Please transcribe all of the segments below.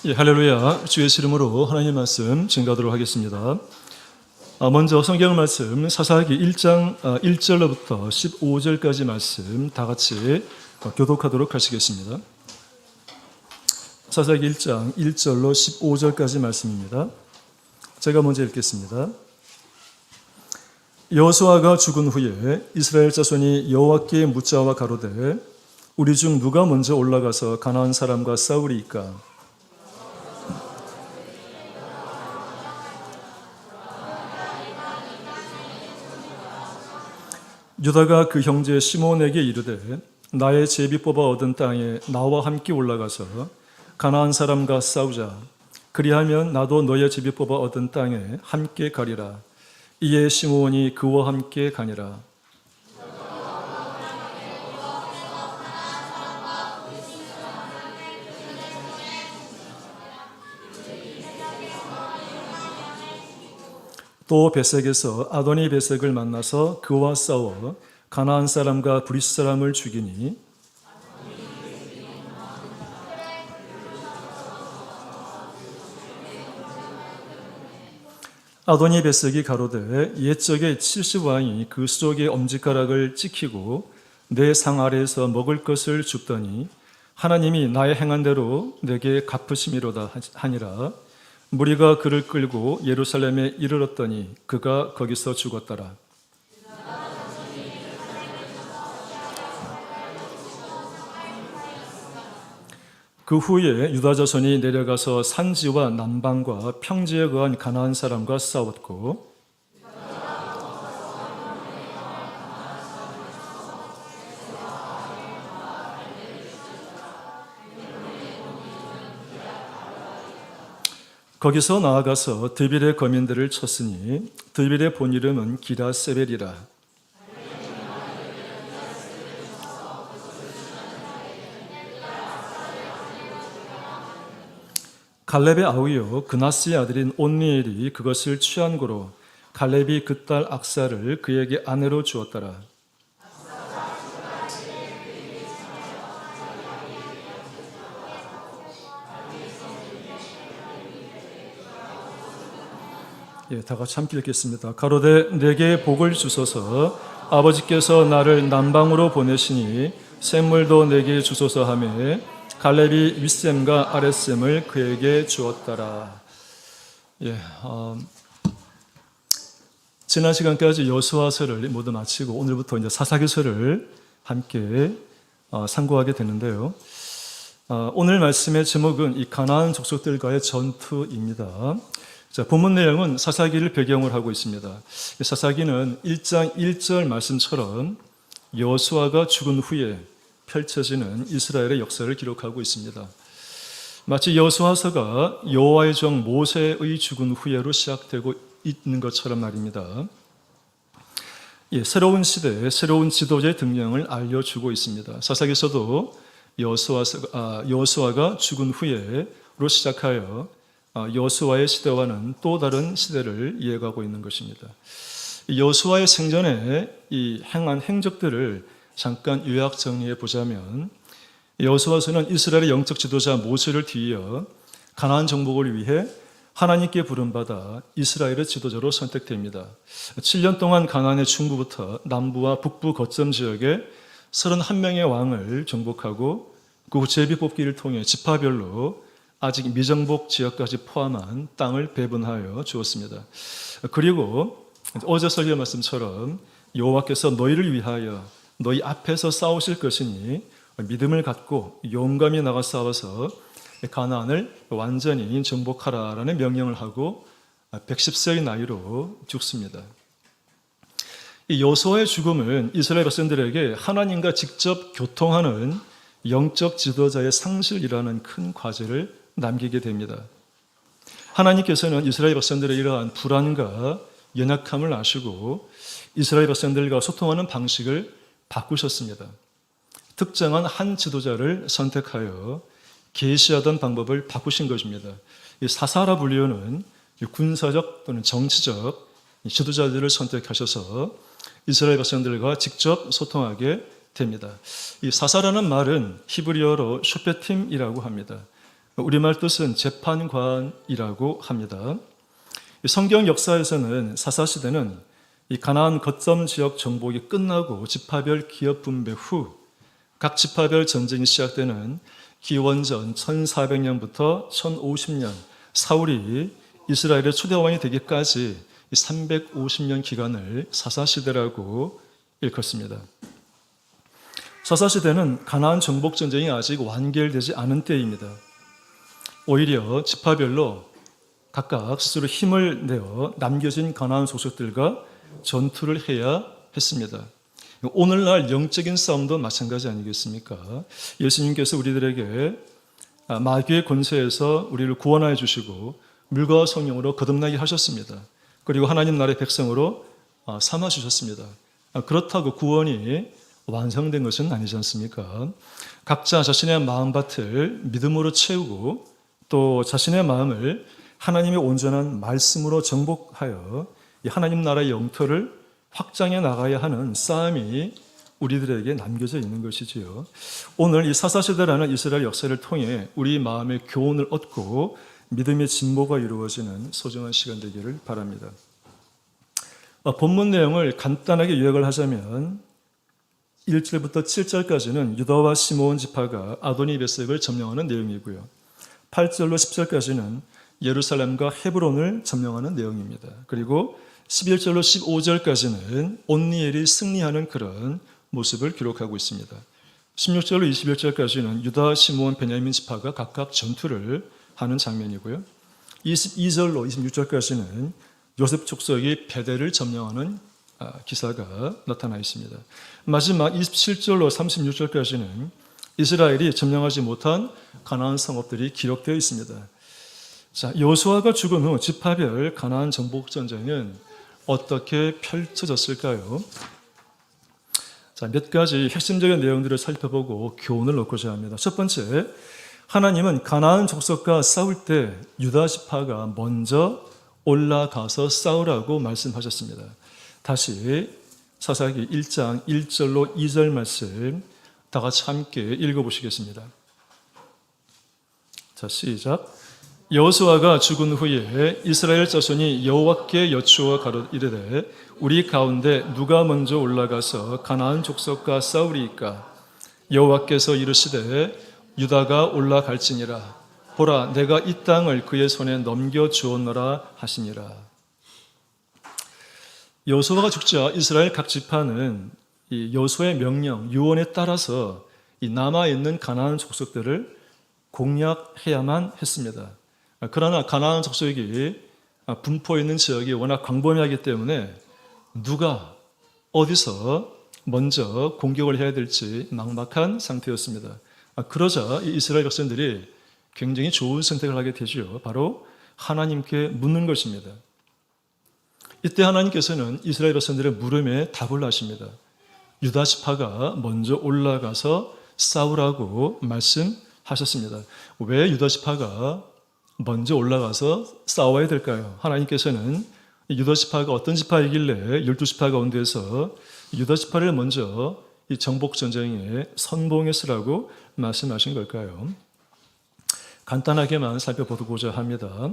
예, 할렐루야. 주의 이름으로 하나님의 말씀 증거하도록 하겠습니다. 먼저 성경 말씀 사사기 1장 1절로부터 15절까지 말씀 다 같이 교독하도록 하시겠습니다. 사사기 1장 1절로 15절까지 말씀입니다. 제가 먼저 읽겠습니다. 여호수아가 죽은 후에 이스라엘 자손이 여호와께 묻자와 가로되 우리 중 누가 먼저 올라가서 가나안 사람과 싸우리이까? 유다가 그 형제 시몬에게 이르되 나의 제비 뽑아 얻은 땅에 나와 함께 올라가서 가나안 사람과 싸우자. 그리하면 나도 너의 제비 뽑아 얻은 땅에 함께 가리라. 이에 시몬이 그와 함께 가니라. 또 베색에서 아도니 베색을 만나서 그와 싸워 가나안 사람과 브리스 사람을 죽이니 아도니 베색이 가로되 옛적에 70왕이 그 수족의 엄지가락을 찍히고 내 상 아래에서 먹을 것을 줍더니 하나님이 나의 행한 대로 내게 갚으심이로다 하니라. 무리가 그를 끌고 예루살렘에 이르렀더니 그가 거기서 죽었더라. 그 후에 유다 자손이 내려가서 산지와 남방과 평지에 거한 가나안 사람과 싸웠고 거기서 나아가서 드빌의 거민들을 쳤으니 드빌의 본 이름은 기라세벨이라. 갈렙의 아우요 그나스의 아들인 온니엘이 그것을 취한 고로 갈렙이 그 딸 악사를 그에게 아내로 주었더라. 다 같이 함께 읽겠습니다. 가로되 내게 복을 주소서. 아버지께서 나를 남방으로 보내시니 샘물도 내게 주소서 하며 갈렙이 윗샘과 아랫샘을 그에게 주었더라. 지난 시간까지 여호수아서를 모두 마치고 오늘부터 이제 사사기서를 함께 상고하게 되는데요. 오늘 말씀의 제목은 이 가나안 족속들과의 전투입니다. 자, 본문 내용은 사사기를 배경으로 하고 있습니다. 사사기는 1장 1절 말씀처럼 여호수아가 죽은 후에 펼쳐지는 이스라엘의 역사를 기록하고 있습니다. 마치 여호수아서가 여호와의 종 모세의 죽은 후에로 시작되고 있는 것처럼 말입니다. 새로운 시대에 새로운 지도자의 등장을 알려주고 있습니다. 사사기서도 여호수아가 죽은 후에로 시작하여 여호수아의 시대와는 또 다른 시대를 이해가고 있는 것입니다. 여호수아의 생전에 이 행한 행적들을 잠깐 요약 정리해 보자면 여호수아서는 이스라엘의 영적 지도자 모세를 뒤이어 가나안 정복을 위해 하나님께 부름받아 이스라엘의 지도자로 선택됩니다. 7년 동안 가나안의 중부부터 남부와 북부 거점 지역에 31명의 왕을 정복하고 그 후 제비 뽑기를 통해 지파별로 아직 미정복 지역까지 포함한 땅을 배분하여 주었습니다. 그리고 어제 설교 말씀처럼 여호와께서 너희를 위하여 너희 앞에서 싸우실 것이니 믿음을 갖고 용감히 나가 싸워서 가나안을 완전히 정복하라라는 명령을 하고 110세의 나이로 죽습니다. 이 여호수아의 죽음은 이스라엘 백성들에게 하나님과 직접 교통하는 영적 지도자의 상실이라는 큰 과제를 남기게 됩니다. 하나님께서는 이스라엘 백성들의 이러한 불안과 연약함을 아시고 이스라엘 백성들과 소통하는 방식을 바꾸셨습니다. 특정한 한 지도자를 선택하여 계시하던 방법을 바꾸신 것입니다. 이 사사라 불리우는 군사적 또는 정치적 지도자들을 선택하셔서 이스라엘 백성들과 직접 소통하게 됩니다. 이 사사라는 말은 히브리어로 쇼페팀이라고 합니다. 우리말 뜻은 재판관이라고 합니다. 성경 역사에서는 사사시대는 이 가나안 거점 지역 정복이 끝나고 지파별 기업 분배 후 각 지파별 전쟁이 시작되는 기원전 1400년부터 1050년 사울이 이스라엘의 초대왕이 되기까지 350년 기간을 사사시대라고 일컫습니다. 사사시대는 가나안 정복 전쟁이 아직 완결되지 않은 때입니다. 오히려 지파별로 각각 스스로 힘을 내어 남겨진 가나안 족속들과 전투를 해야 했습니다. 오늘날 영적인 싸움도 마찬가지 아니겠습니까? 예수님께서 우리들에게 마귀의 권세에서 우리를 구원하여 주시고 물과 성령으로 거듭나게 하셨습니다. 그리고 하나님 나라의 백성으로 삼아 주셨습니다. 그렇다고 구원이 완성된 것은 아니지 않습니까? 각자 자신의 마음밭을 믿음으로 채우고 또 자신의 마음을 하나님의 온전한 말씀으로 정복하여 이 하나님 나라의 영토를 확장해 나가야 하는 싸움이 우리들에게 남겨져 있는 것이지요. 오늘 이 사사시대라는 이스라엘 역사를 통해 우리 마음의 교훈을 얻고 믿음의 진보가 이루어지는 소중한 시간 되기를 바랍니다. 본문 내용을 간단하게 요약을 하자면 1절부터 7절까지는 유다와 시므온 지파가 아도니 베섹을 점령하는 내용이고요. 8절로 10절까지는 예루살렘과 헤브론을 점령하는 내용입니다. 그리고 11절로 15절까지는 온니엘이 승리하는 그런 모습을 기록하고 있습니다. 16절로 21절까지는 유다, 시므온, 베냐민 지파가 각각 전투를 하는 장면이고요. 22절로 26절까지는 요셉 족속이 베델을 점령하는 기사가 나타나 있습니다. 마지막 27절로 36절까지는 이스라엘이 점령하지 못한 가나안 성읍들이 기록되어 있습니다. 자, 여호수아가 죽은 후 지파별 가나안 정복 전쟁은 어떻게 펼쳐졌을까요? 자, 몇 가지 핵심적인 내용들을 살펴보고 교훈을 얻고자 합니다. 첫 번째, 하나님은 가나안 족속과 싸울 때 유다 지파가 먼저 올라가서 싸우라고 말씀하셨습니다. 다시 사사기 1장 1절로 2절 말씀 다 같이 함께 읽어보시겠습니다. 자, 시작. 여호수아가 죽은 후에 이스라엘 자손이 여호와께 여쭈어 이르되 우리 가운데 누가 먼저 올라가서 가나안 족속과 싸우리이까? 여호와께서 이르시되 유다가 올라갈지니라. 보라, 내가 이 땅을 그의 손에 넘겨 주었노라 하시니라. 여호수아가 죽자 이스라엘 각 지파는 이 여호수아의 명령, 유언에 따라서 이 남아 있는 가나안 족속들을 공략해야만 했습니다. 그러나 가나안 족속이 분포 있는 지역이 워낙 광범위하기 때문에 누가 어디서 먼저 공격을 해야 될지 막막한 상태였습니다. 그러자 이스라엘 백성들이 굉장히 좋은 선택을 하게 되죠. 바로 하나님께 묻는 것입니다. 이때 하나님께서는 이스라엘 백성들의 물음에 답을 하십니다. 유다 지파가 먼저 올라가서 싸우라고 말씀하셨습니다. 왜 유다 지파가 먼저 올라가서 싸워야 될까요? 하나님께서는 유다 지파가 어떤 지파이길래 12지파 가운데서 유다 지파를 먼저 이 정복 전쟁에 선봉했으라고 말씀하신 걸까요? 간단하게만 살펴보고자 합니다.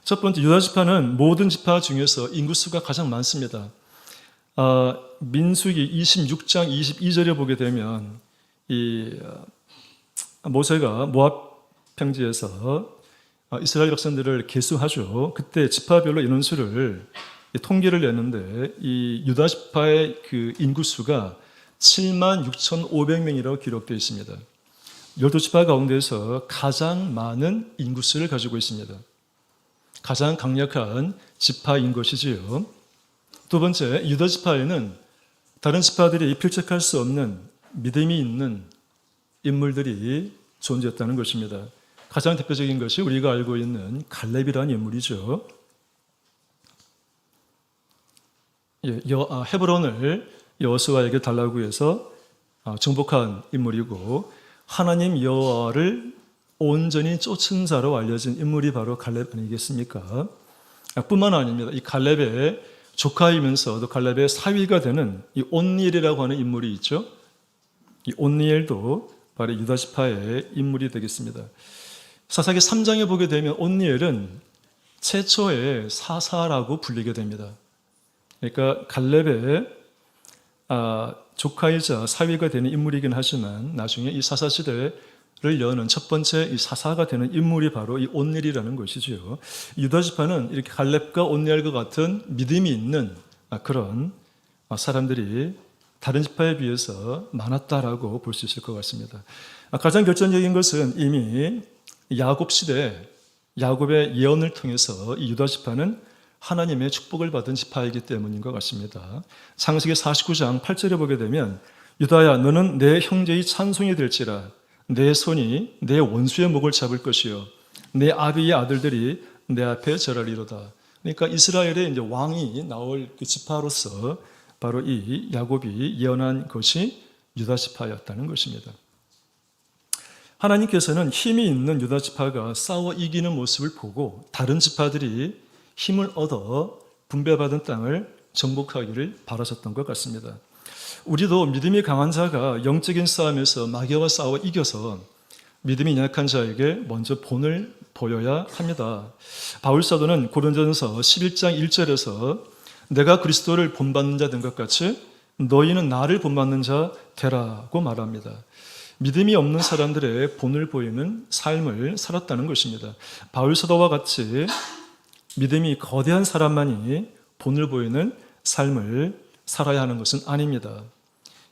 첫 번째, 유다 지파는 모든 지파 중에서 인구수가 가장 많습니다. 민수기 26장 22절에 보게 되면 이 모세가 모압 평지에서 이스라엘 백성들을 계수하죠. 그때 지파별로 인원수를 통계를 내는데 이 유다 지파의 그 인구수가 76,500명이라고 기록되어 있습니다. 12지파 가운데서 가장 많은 인구수를 가지고 있습니다. 가장 강력한 지파인 것이지요. 두 번째, 유다 지파에는 다른 지파들이 필적할 수 없는 믿음이 있는 인물들이 존재했다는 것입니다. 가장 대표적인 것이 우리가 알고 있는 갈렙이라는 인물이죠. 헤브론을 여호수아에게 달라고 해서 정복한 인물이고 하나님 여호와를 온전히 쫓은 자로 알려진 인물이 바로 갈렙 아니겠습니까? 뿐만 아닙니다. 이 갈렙의 조카이면서도 갈렙의 사위가 되는 이 온니엘이라고 하는 인물이 있죠. 이 온니엘도 바로 유다 지파의 인물이 되겠습니다. 사사기 3장에 보게 되면 온니엘은 최초의 사사라고 불리게 됩니다. 그러니까 갈렙의 조카이자 사위가 되는 인물이긴 하지만 나중에 이 사사 시대를 여는 첫 번째 이 사사가 되는 인물이 바로 이 온니엘이라는 것이지요. 유다 지파는 이렇게 갈렙과 온니엘과 같은 믿음이 있는 그런 사람들이 다른 지파에 비해서 많았다라고 볼 수 있을 것 같습니다. 가장 결정적인 것은 이미 야곱 시대 야곱의 예언을 통해서 이 유다 지파는 하나님의 축복을 받은 지파이기 때문인 것 같습니다. 창세기 49장 8절에 보게 되면 유다야 너는 내 형제의 찬송이 될지라 내 손이 내 원수의 목을 잡을 것이요 내 아비의 아들들이 내 앞에 절하리로다. 그러니까 이스라엘의 이제 왕이 나올 그 지파로서 바로 이 야곱이 예언한 것이 유다 지파였다는 것입니다. 하나님께서는 힘이 있는 유다 지파가 싸워 이기는 모습을 보고 다른 지파들이 힘을 얻어 분배받은 땅을 정복하기를 바라셨던 것 같습니다. 우리도 믿음이 강한 자가 영적인 싸움에서 마귀와 싸워 이겨서 믿음이 약한 자에게 먼저 본을 보여야 합니다. 바울 사도는 고린도전서 11장 1절에서 내가 그리스도를 본받는 자 된 것 같이 너희는 나를 본받는 자 되라고 말합니다. 믿음이 없는 사람들의 본을 보이는 삶을 살았다는 것입니다. 바울 사도와 같이 믿음이 거대한 사람만이 본을 보이는 삶을 살아야 하는 것은 아닙니다.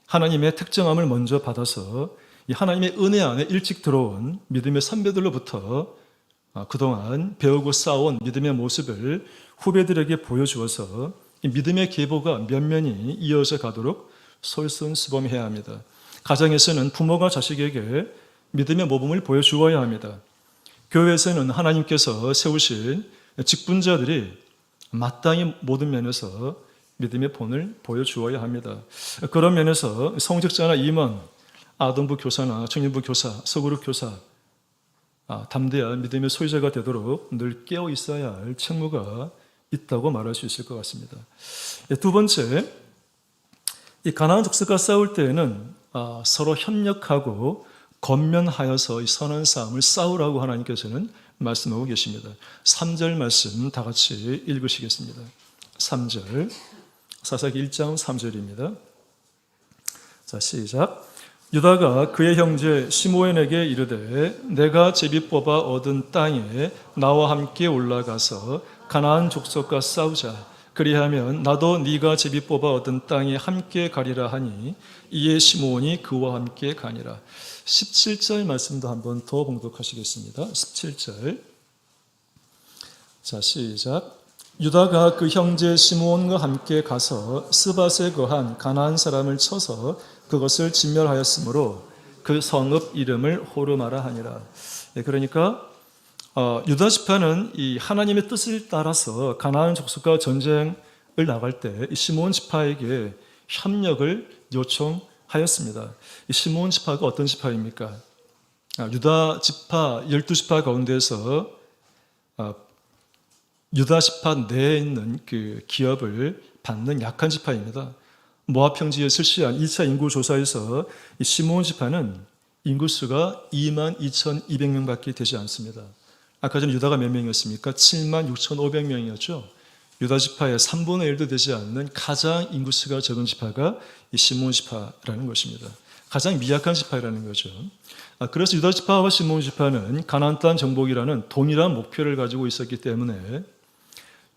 하나님의 특정함을 먼저 받아서 이 하나님의 은혜 안에 일찍 들어온 믿음의 선배들로부터 그동안 배우고 쌓아온 믿음의 모습을 후배들에게 보여주어서 이 믿음의 계보가 면면히 이어져 가도록 솔선수범해야 합니다. 가정에서는 부모가 자식에게 믿음의 모범을 보여주어야 합니다. 교회에서는 하나님께서 세우신 직분자들이 마땅히 모든 면에서 믿음의 본을 보여주어야 합니다. 그런 면에서 성직자나 임원, 아동부 교사나 청년부 교사, 서구룹 교사 담대한 믿음의 소유자가 되도록 늘 깨어 있어야 할 책무가 있다고 말할 수 있을 것 같습니다. 두 번째, 이 가나안 족속과 싸울 때에는 서로 협력하고 권면하여서 이 선한 싸움을 싸우라고 하나님께서는 말씀하고 계십니다. 3절 말씀 다 같이 읽으시겠습니다. 3절, 사사기 1장 3절입니다. 자, 시작. 유다가 그의 형제 시므온에게 이르되 내가 제비 뽑아 얻은 땅에 나와 함께 올라가서 가나안 족속과 싸우자. 그리하면 나도 네가 제비 뽑아 얻은 땅에 함께 가리라 하니 이에 시므온이 그와 함께 가니라. 17절 말씀도 한번 더 봉독하시겠습니다. 17절. 자, 시작. 유다가 그 형제 시므온과 함께 가서 스밧에 거한 가나안 사람을 쳐서 그것을 진멸하였으므로 그 성읍 이름을 호르마라 하니라. 그러니까 유다 지파는 이 하나님의 뜻을 따라서 가나안 족속과 전쟁을 나갈 때 시므온 지파에게 협력을 요청하였습니다. 이 시므온 지파가 어떤 지파입니까? 유다 지파 12지파 가운데서 유다 지파 내에 있는 그 기업을 받는 약한 지파입니다. 모압 평지에 실시한 2차 인구 조사에서 이 시므온 지파는 인구수가 22,200명밖에 되지 않습니다. 아까 전에 유다가 몇 명이었습니까? 76,500명이었죠. 유다 지파의 3분의 1도 되지 않는 가장 인구수가 적은 지파가 이 시므온 지파라는 것입니다. 가장 미약한 지파라는 거죠. 그래서 유다 지파와 시므온 지파는 가나안 땅 정복이라는 동일한 목표를 가지고 있었기 때문에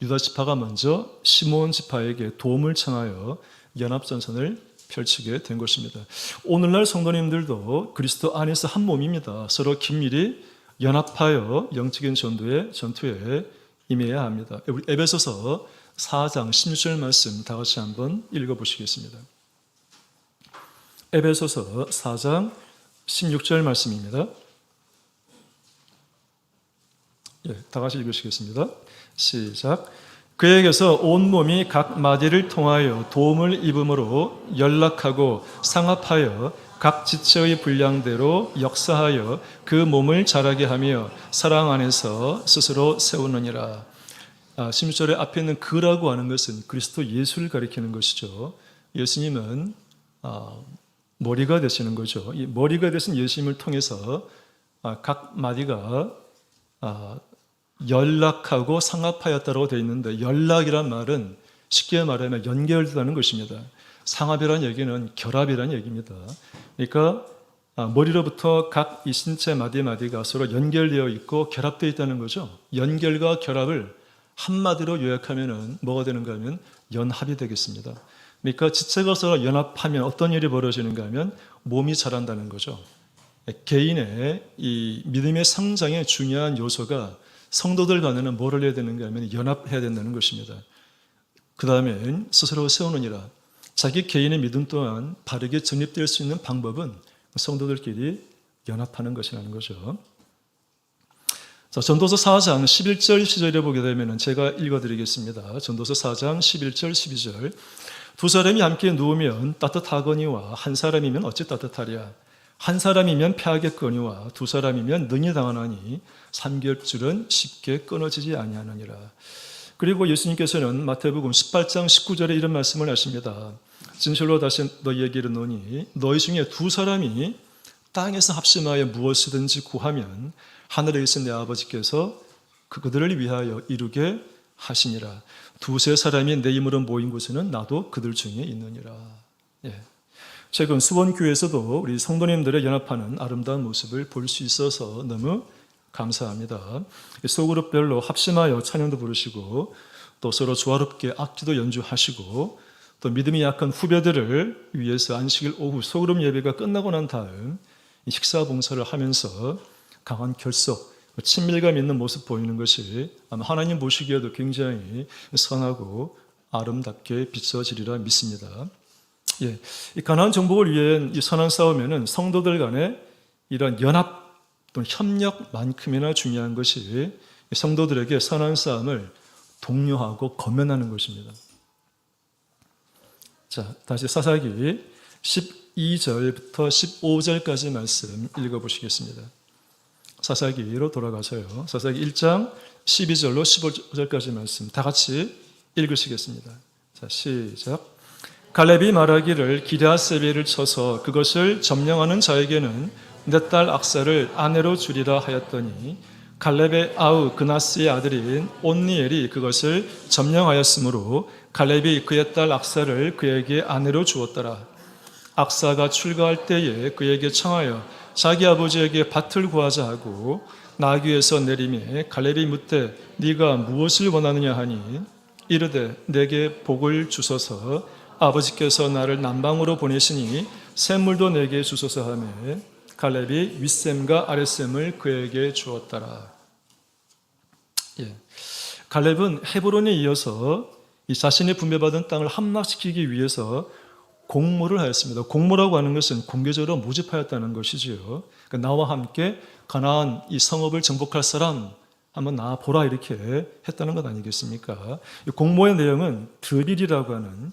유다 지파가 먼저 시므온 지파에게 도움을 청하여 연합전선을 펼치게 된 것입니다. 오늘날 성도님들도 그리스도 안에서 한 몸입니다. 서로 긴밀히 연합하여 영적인 전투에 임해야 합니다. 우리 에베소서 4장 16절 말씀 다 같이 한번 읽어보시겠습니다. 에베소서 4장 16절 말씀입니다. 다 같이 읽으시겠습니다. 시작. 그에게서 온몸이 각 마디를 통하여 도움을 입음으로 연락하고 상합하여 각 지체의 분량대로 역사하여 그 몸을 자라게 하며 사랑 안에서 스스로 세우느니라. 16절에 앞에 있는 그라고 하는 것은 그리스도 예수를 가리키는 것이죠. 예수님은 머리가 되시는 거죠. 이 머리가 되신 예수님을 통해서 각 마디가 연락하고 상합하였다고 되어 있는데 연락이란 말은 쉽게 말하면 연결되다는 것입니다. 상합이라는 얘기는 결합이라는 얘기입니다. 그러니까 머리로부터 각 이 신체 마디마디가 서로 연결되어 있고 결합되어 있다는 거죠. 연결과 결합을 한마디로 요약하면 뭐가 되는가 하면 연합이 되겠습니다. 그러니까 지체가 서로 연합하면 어떤 일이 벌어지는가 하면 몸이 자란다는 거죠. 개인의 이 믿음의 성장의 중요한 요소가 성도들 간에는 뭐를 해야 되는가 하면 연합해야 된다는 것입니다. 그 다음에 스스로 세우느니라. 자기 개인의 믿음 또한 바르게 정립될 수 있는 방법은 성도들끼리 연합하는 것이라는 거죠. 자, 전도서 4장 11절 12절에 보게 되면 제가 읽어드리겠습니다. 전도서 4장 11절 12절. 두 사람이 함께 누우면 따뜻하거니와 한 사람이면 어찌 따뜻하랴. 한 사람이면 패하겠거니와 두 사람이면 능히 당하나니 삼겹줄은 쉽게 끊어지지 아니하느니라. 그리고 예수님께서는 마태복음 18장 19절에 이런 말씀을 하십니다. 진실로 다시 너희에게 이르노니 너희 중에 두 사람이 땅에서 합심하여 무엇이든지 구하면 하늘에 계신 내 아버지께서 그들을 위하여 이루게 하시니라. 두세 사람이 내 이름으로 모인 곳에는 나도 그들 중에 있느니라. 예. 최근 수원교회에서도 우리 성도님들의 연합하는 아름다운 모습을 볼 수 있어서 너무 감사합니다. 소그룹별로 합심하여 찬양도 부르시고 또 서로 조화롭게 악기도 연주하시고 또 믿음이 약한 후배들을 위해서 안식일 오후 소그룹 예배가 끝나고 난 다음 식사 봉사를 하면서 강한 결속, 친밀감 있는 모습 보이는 것이 아마 하나님 보시기에도 굉장히 선하고 아름답게 비춰지리라 믿습니다. 예, 이 가나안 정복을 위한 이 선한 싸움에는 성도들 간의 이런 연합 또는 협력만큼이나 중요한 것이 성도들에게 선한 싸움을 독려하고 권면하는 것입니다. 자, 다시 사사기 12절부터 15절까지 말씀 읽어보시겠습니다. 사사기로 돌아가서요. 사사기 1장 12절로 15절까지 말씀 다 같이 읽으시겠습니다. 자, 시작. 갈렙이 말하기를 기럇세벨을 쳐서 그것을 점령하는 자에게는 내 딸 악사를 아내로 주리라 하였더니 갈렙의 아우 그나스의 아들인 온니엘이 그것을 점령하였으므로 갈렙이 그의 딸 악사를 그에게 아내로 주었더라. 악사가 출가할 때에 그에게 청하여 자기 아버지에게 밭을 구하자 하고 나귀에서 내리매 갈렙이 묻되 네가 무엇을 원하느냐 하니 이르되 내게 복을 주소서 아버지께서 나를 남방으로 보내시니 샘물도 내게 주소서 하매 갈렙이 윗샘과 아랫샘을 그에게 주었더라. 예. 갈렙은 헤브론에 이어서 이 자신이 분배받은 땅을 함락시키기 위해서 공모를 하였습니다. 공모라고 하는 것은 공개적으로 모집하였다는 것이지요. 그러니까 나와 함께 가나안 이 성읍을 정복할 사람 한번 나와 보라 이렇게 했다는 것 아니겠습니까? 이 공모의 내용은 드빌이라고 하는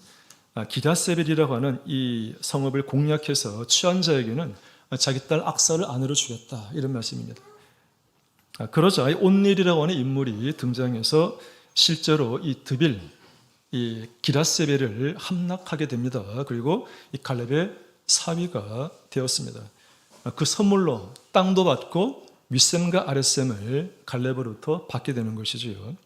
기럇세벨이라고 하는 이 성읍을 공략해서 취한 자에게는 자기 딸 악사를 아내로 주겠다 이런 말씀입니다. 그러자 온닐이라고 하는 인물이 등장해서 실제로 이 드빌, 이 기럇세벨을 함락하게 됩니다. 그리고 이 갈렙의 사위가 되었습니다. 그 선물로 땅도 받고 윗샘과 아랫샘을 갈렙으로부터 받게 되는 것이지요.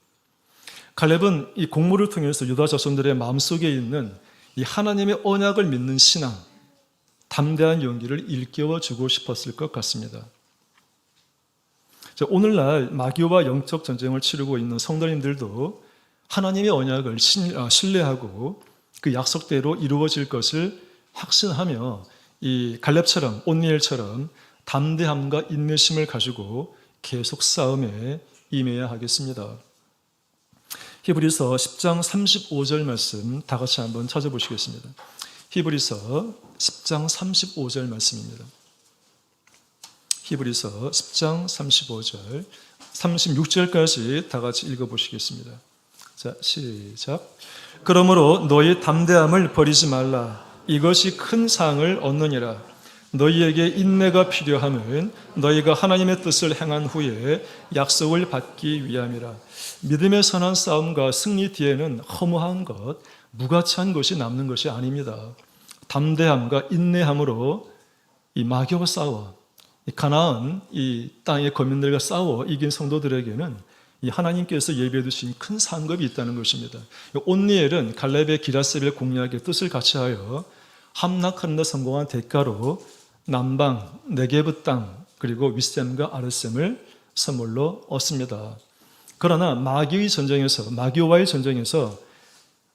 갈렙은 이 공모를 통해서 유다 자손들의 마음속에 있는 이 하나님의 언약을 믿는 신앙, 담대한 용기를 일깨워주고 싶었을 것 같습니다. 오늘날 마귀와 영적 전쟁을 치르고 있는 성도님들도 하나님의 언약을 신뢰하고 그 약속대로 이루어질 것을 확신하며 이 갈렙처럼 온니엘처럼 담대함과 인내심을 가지고 계속 싸움에 임해야 하겠습니다. 히브리서 10장 35절 말씀 다 같이 한번 찾아보시겠습니다. 히브리서 10장 35절 말씀입니다. 히브리서 10장 35절, 36절까지 다 같이 읽어보시겠습니다. 자, 시작. 그러므로 너희 담대함을 버리지 말라. 이것이 큰 상을 얻느니라. 너희에게 인내가 필요함은 너희가 하나님의 뜻을 행한 후에 약속을 받기 위함이라. 믿음의 선한 싸움과 승리 뒤에는 허무한 것, 무가치한 것이 남는 것이 아닙니다. 담대함과 인내함으로 이 마귀와 싸워 이 가나안 이 땅의 거민들과 싸워 이긴 성도들에게는 이 하나님께서 예비해 두신 큰 상급이 있다는 것입니다. 온니엘은 갈렙의 기라세벨 공략의 뜻을 같이하여 함락하는 데 성공한 대가로 남방 네게브 땅 그리고 윗셈과 아랫셈을 선물로 얻습니다. 그러나 마귀와의 전쟁에서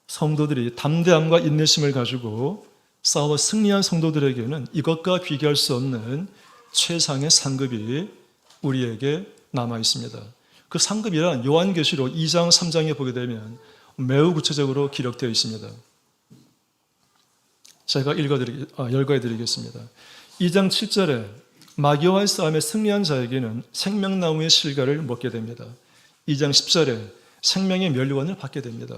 성도들이 담대함과 인내심을 가지고 싸워 승리한 성도들에게는 이것과 비교할 수 없는 최상의 상급이 우리에게 남아 있습니다. 그 상급이란 요한계시록 2장 3장에 보게 되면 매우 구체적으로 기록되어 있습니다. 제가 열거해 드리겠습니다. 2장 7절에 마귀와의 싸움에 승리한 자에게는 생명나무의 실과를 먹게 됩니다. 2장 10절에 생명의 멸류관을 받게 됩니다.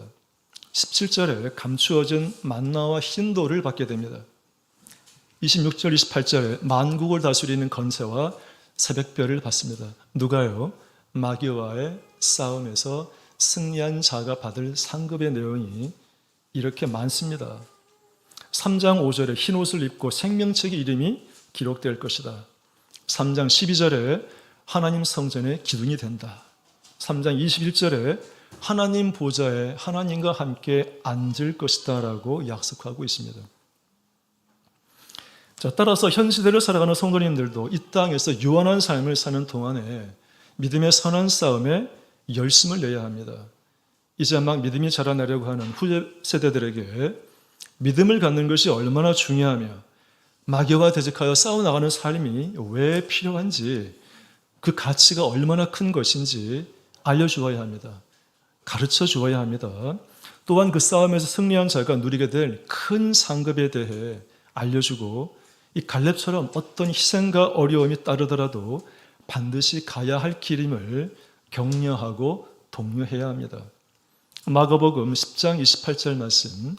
17절에 감추어진 만나와 흰돌을 받게 됩니다. 26절 28절에 만국을 다스리는 건세와 새벽별을 받습니다. 누가요? 마귀와의 싸움에서 승리한 자가 받을 상급의 내용이 이렇게 많습니다. 3장 5절에 흰 옷을 입고 생명책의 이름이 기록될 것이다. 3장 12절에 하나님 성전의 기둥이 된다. 3장 21절에 하나님 보좌에 하나님과 함께 앉을 것이다 라고 약속하고 있습니다. 자, 따라서 현 시대를 살아가는 성도님들도 이 땅에서 유한한 삶을 사는 동안에 믿음의 선한 싸움에 열심을 내야 합니다. 이제 막 믿음이 자라나려고 하는 후세 세대들에게 믿음을 갖는 것이 얼마나 중요하며 마귀와 대적하여 싸워나가는 삶이 왜 필요한지 그 가치가 얼마나 큰 것인지 알려주어야 합니다. 가르쳐 주어야 합니다. 또한 그 싸움에서 승리한 자가 누리게 될 큰 상급에 대해 알려주고 이 갈렙처럼 어떤 희생과 어려움이 따르더라도 반드시 가야 할 길임을 격려하고 독려해야 합니다. 마가복음 10장 28절 말씀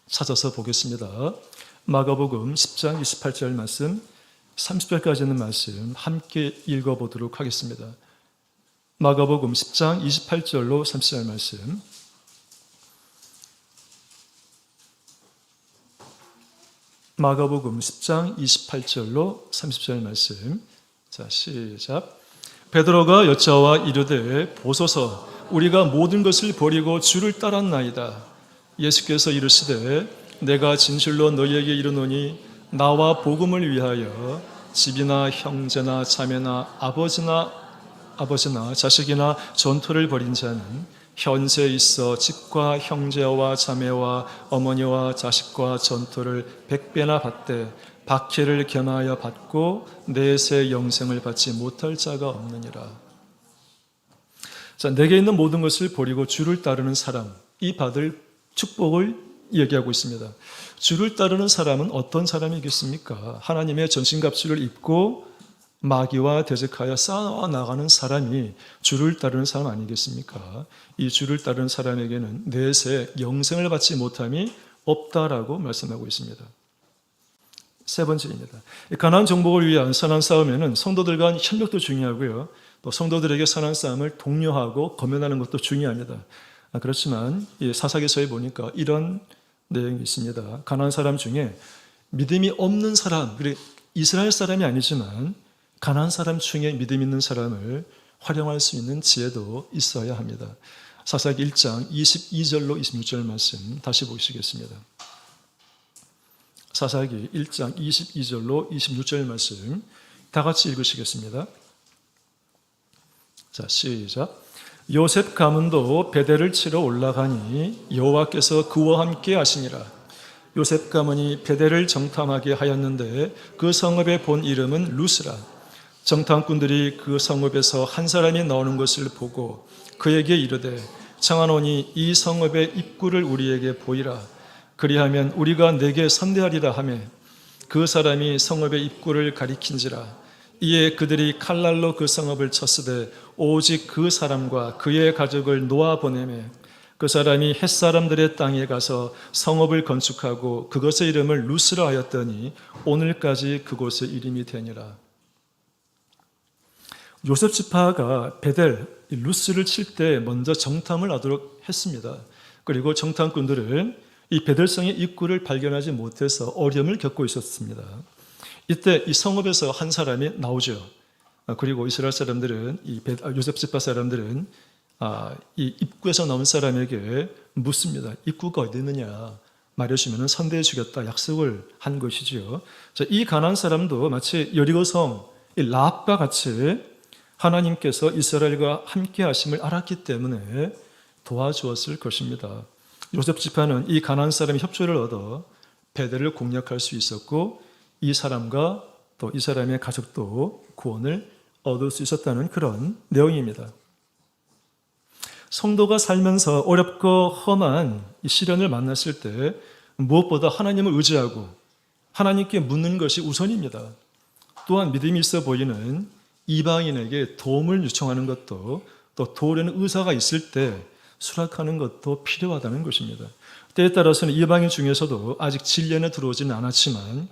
찾아서 보겠습니다. 마가복음 10장 28절 말씀 30절까지 있는 말씀 함께 읽어보도록 하겠습니다. 마가복음 10장 28절로 30절 말씀 마가복음 10장 28절로 30절 말씀 자 시작 베드로가 여짜와 이르되 보소서 우리가 모든 것을 버리고 주를 따랐나이다. 예수께서 이르시되 내가 진실로 너희에게 이르노니 나와 복음을 위하여 집이나 형제나 자매나 아버지나 자식이나 전토를 벌인 자는 현세에 있어 집과 형제와 자매와 어머니와 자식과 전토를 100배나 받되 박해를 겸하여 받고 내세 영생을 받지 못할 자가 없느니라. 자, 내게 있는 모든 것을 버리고 주를 따르는 사람, 이 받을 축복을 얘기하고 있습니다. 주를 따르는 사람은 어떤 사람이겠습니까? 하나님의 전신갑주를 입고 마귀와 대적하여 싸워나가는 사람이 주를 따르는 사람 아니겠습니까? 이 주를 따르는 사람에게는 내세 영생을 받지 못함이 없다라고 말씀하고 있습니다. 세 번째입니다. 가나안 정복을 위한 선한 싸움에는 성도들 간 협력도 중요하고요. 또 성도들에게 선한 싸움을 독려하고 검연하는 것도 중요합니다. 그렇지만 사사기서에 보니까 이런 내용이 있습니다. 가나안 사람 중에 믿음이 없는 사람, 이스라엘 사람이 아니지만 가나안 사람 중에 믿음 있는 사람을 활용할 수 있는 지혜도 있어야 합니다. 사사기 1장 22절로 26절 말씀 다시 보시겠습니다. 사사기 1장 22절로 26절 말씀 다 같이 읽으시겠습니다. 자, 시작. 요셉 가문도 베델을 치러 올라가니 여호와께서 그와 함께 하시니라. 요셉 가문이 베델을 정탐하게 하였는데 그 성읍의 본 이름은 루스라. 정탐꾼들이 그 성읍에서 한 사람이 나오는 것을 보고 그에게 이르되 청하노니 이 성읍의 입구를 우리에게 보이라. 그리하면 우리가 내게 선대하리라 하며 그 사람이 성읍의 입구를 가리킨지라. 이에 그들이 칼날로 그 성읍을 쳤으되 오직 그 사람과 그의 가족을 놓아 보내매 그 사람이 햇사람들의 땅에 가서 성읍을 건축하고 그것의 이름을 루스라 하였더니 오늘까지 그곳의 이름이 되니라. 요셉 지파가 베델 루스를 칠 때 먼저 정탐을 하도록 했습니다. 그리고 정탐꾼들은 이 베델성의 입구를 발견하지 못해서 어려움을 겪고 있었습니다. 이때 이 성읍에서 한 사람이 나오죠. 그리고 이스라엘 사람들은 요셉 지파 사람들은 이 입구에서 나온 사람에게 묻습니다. 입구가 어디 있느냐 말해주면 선대해 주겠다 약속을 한 것이지요. 자, 이 가나안 사람도 마치 여리고성 라합과 같이 하나님께서 이스라엘과 함께 하심을 알았기 때문에 도와주었을 것입니다. 요셉 지파는 이 가나안 사람의 협조를 얻어 베델을 공략할 수 있었고 이 사람과 또 이 사람의 가족도 구원을 얻을 수 있었다는 그런 내용입니다. 성도가 살면서 어렵고 험한 이 시련을 만났을 때 무엇보다 하나님을 의지하고 하나님께 묻는 것이 우선입니다. 또한 믿음이 있어 보이는 이방인에게 도움을 요청하는 것도 또 도우려는 의사가 있을 때 수락하는 것도 필요하다는 것입니다. 때에 따라서는 이방인 중에서도 아직 진리에 들어오지는 않았지만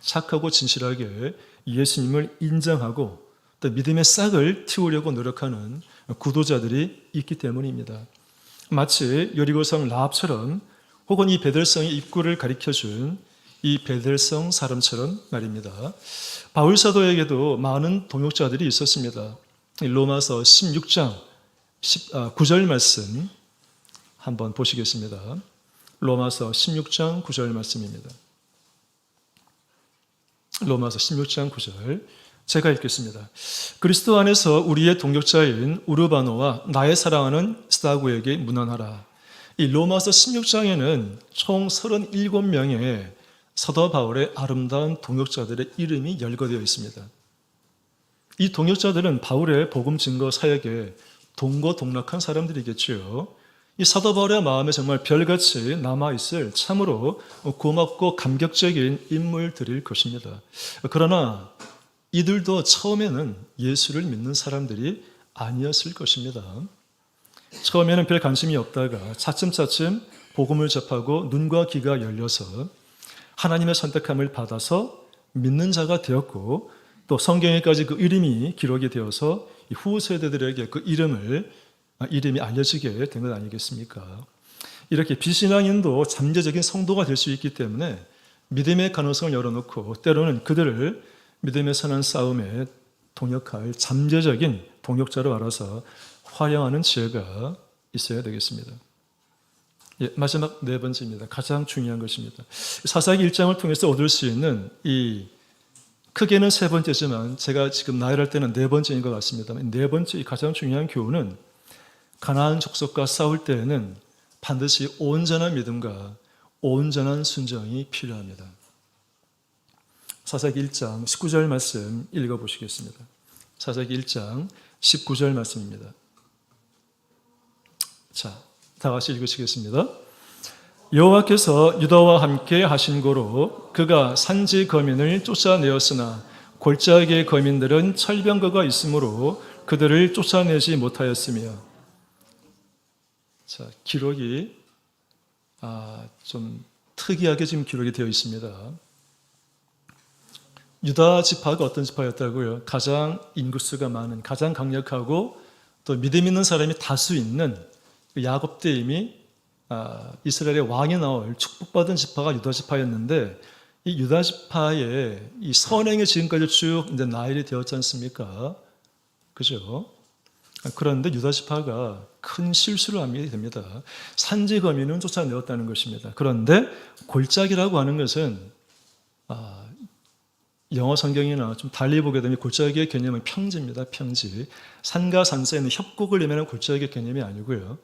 착하고 진실하게 예수님을 인정하고 또 믿음의 싹을 틔우려고 노력하는 구도자들이 있기 때문입니다. 마치 여리고성 라합처럼 혹은 이 베델성의 입구를 가리켜준 이 베델성 사람처럼 말입니다. 바울 사도에게도 많은 동역자들이 있었습니다. 로마서 16장 9절 말씀 한번 보시겠습니다. 로마서 16장 9절 말씀입니다. 로마서 16장 9절 제가 읽겠습니다. 그리스도 안에서 우리의 동역자인 우르바노와 나의 사랑하는 스타구에게 문안하라. 이 로마서 16장에는 총 37명의 사도 바울의 아름다운 동역자들의 이름이 열거되어 있습니다. 이 동역자들은 바울의 복음 증거 사역에 동거동락한 사람들이겠지요. 이 사도 바울의 마음에 정말 별같이 남아있을 참으로 고맙고 감격적인 인물들일 것입니다. 그러나 이들도 처음에는 예수를 믿는 사람들이 아니었을 것입니다. 처음에는 별 관심이 없다가 차츰차츰 복음을 접하고 눈과 귀가 열려서 하나님의 선택함을 받아서 믿는 자가 되었고 또 성경에까지 그 이름이 기록이 되어서 후 세대들에게 그 이름이 알려지게 된 것 아니겠습니까? 이렇게 비신앙인도 잠재적인 성도가 될 수 있기 때문에 믿음의 가능성을 열어놓고 때로는 그들을 믿음의 선한 싸움에 동역할 잠재적인 동역자로 알아서 활용하는 지혜가 있어야 되겠습니다. 마지막 네 번째입니다. 가장 중요한 것입니다. 사사기 1장을 통해서 얻을 수 있는 이 크게는 세 번째지만 제가 지금 나열할 때는 네 번째인 것 같습니다. 네 번째 가장 중요한 교훈은 가나안 족속과 싸울 때에는 반드시 온전한 믿음과 온전한 순종이 필요합니다. 사사기 1장 19절 말씀 읽어보시겠습니다. 사사기 1장 19절 말씀입니다. 자, 다 같이 읽으시겠습니다. 여호와께서 유다와 함께 하신 고로 그가 산지 거민을 쫓아내었으나 골짜기의 거민들은 철병거가 있으므로 그들을 쫓아내지 못하였으며. 자, 기록이 좀 특이하게 지금 기록이 되어 있습니다. 유다 지파가 어떤 지파였다고요? 가장 인구수가 많은, 가장 강력하고 또 믿음 있는 사람이 다수 있는 야곱 때 이미 이스라엘의 왕이 나올 축복받은 지파가 유다 지파였는데 이 유다 지파의 이 선행이 지금까지 쭉 이제 나열이 되었지 않습니까? 그죠? 그런데 유다 지파가 큰 실수를 하게 됩니다. 산지 거민은 쫓아내었다는 것입니다. 그런데 골짜기라고 하는 것은 영어 성경이나 좀 달리 보게 되면 골짜기의 개념은 평지입니다. 평지. 산과 산 사이에 있는 협곡을 의미하는 골짜기의 개념이 아니고요.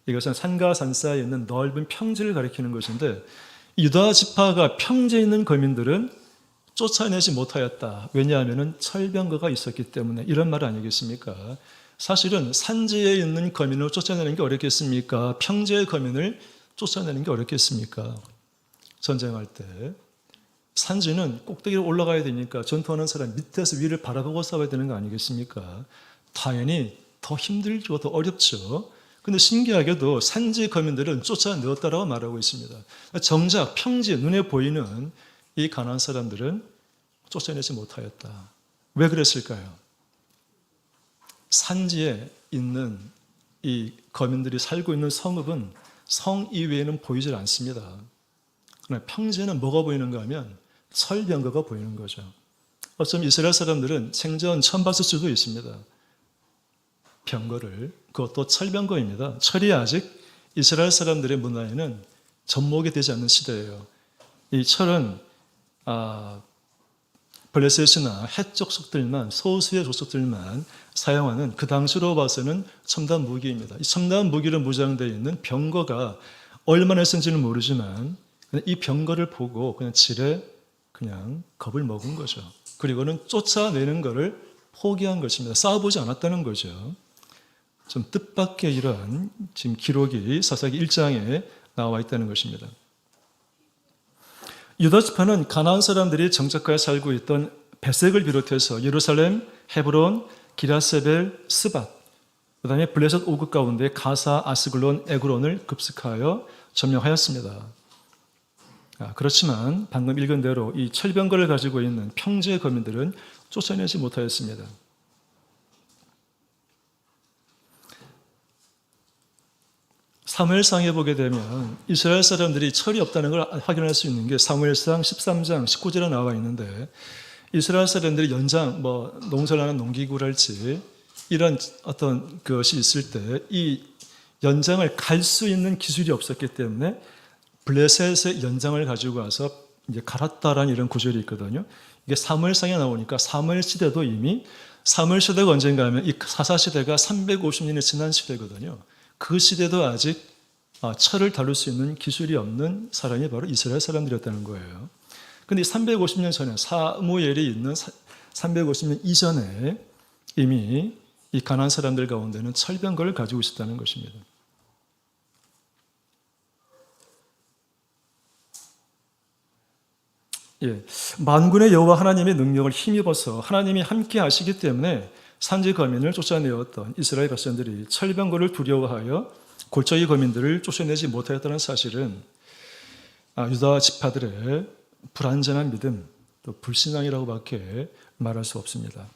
이것은 산과 산 사이에 있는 넓은 평지를 가리키는 것인데 유다 지파가 평지에 있는 거민들은 쫓아내지 못하였다. 왜냐하면 철병거가 있었기 때문에 이런 말 아니겠습니까? 사실은 산지에 있는 거민을 쫓아내는 게 어렵겠습니까? 평지의 거민을 쫓아내는 게 어렵겠습니까? 전쟁할 때. 산지는 꼭대기로 올라가야 되니까 전투하는 사람 밑에서 위를 바라보고 싸워야 되는 거 아니겠습니까? 당연히 더 힘들고 더 어렵죠. 근데 신기하게도 산지 거민들은 쫓아내었다라고 말하고 있습니다. 정작 평지 눈에 보이는 이 가나안 사람들은 쫓아내지 못하였다. 왜 그랬을까요? 산지에 있는 이 거민들이 살고 있는 성읍은 성 이외에는 보이질 않습니다. 그러나 평지에는 뭐가 보이는가 하면 철병거가 보이는 거죠. 어쩌면 이스라엘 사람들은 생전 처음 봤을 수도 있습니다. 병거를. 그것도 철병거입니다. 철이 아직 이스라엘 사람들의 문화에는 접목이 되지 않는 시대예요. 이 철은 블레셋이나 헷 족속들만, 소수의 족속들만 사용하는 그 당시로 봐서는 첨단 무기입니다. 이 첨단 무기로 무장되어 있는 병거가 얼마나 센지는 모르지만 이 병거를 보고 그냥 지레 그냥 겁을 먹은 거죠. 그리고는 쫓아내는 것을 포기한 것입니다. 싸워보지 않았다는 거죠. 좀 뜻밖의 이러한 지금 기록이 사사기 1장에 나와 있다는 것입니다. 유다 지파는 가나안 사람들이 정착하여 살고 있던 베색을 비롯해서 예루살렘, 헤브론, 기라세벨, 스밧, 그 다음에 블레셋 5국 가운데 가사, 아스글론, 에그론을 급습하여 점령하였습니다. 그렇지만 방금 읽은 대로 이 철병거를 가지고 있는 평지의 거민들은 쫓아내지 못하였습니다. 사무엘상에 보게 되면 이스라엘 사람들이 철이 없다는 걸 확인할 수 있는 게 사무엘상 13장 19절에 나와 있는데, 이스라엘 사람들이 연장, 농사를 농기구랄지 이런 어떤 것이 있을 때 이 연장을 갈 수 있는 기술이 없었기 때문에 블레셋의 연장을 가지고 와서 이제 갈았다라는 이런 구절이 있거든요. 이게 사무엘상에 나오니까 사무엘 시대도 이미, 사무엘 시대가 언젠가 하면 이 사사 시대가 350년이 지난 시대거든요. 그 시대도 아직 철을 다룰 수 있는 기술이 없는 사람이 바로 이스라엘 사람들이었다는 거예요. 그런데 350년 전에, 사무엘이 있는 350년 이전에 이미 이 가나안 사람들 가운데는 철병거를 가지고 있었다는 것입니다. 만군의 여호와 하나님의 능력을 힘입어서 하나님이 함께 하시기 때문에 산지 거민을 쫓아내었던 이스라엘 백성들이 철병거를 두려워하여 골짜기 거민들을 쫓아내지 못하였다는 사실은 유다 지파들의 불완전한 믿음, 또 불신앙이라고밖에 말할 수 없습니다.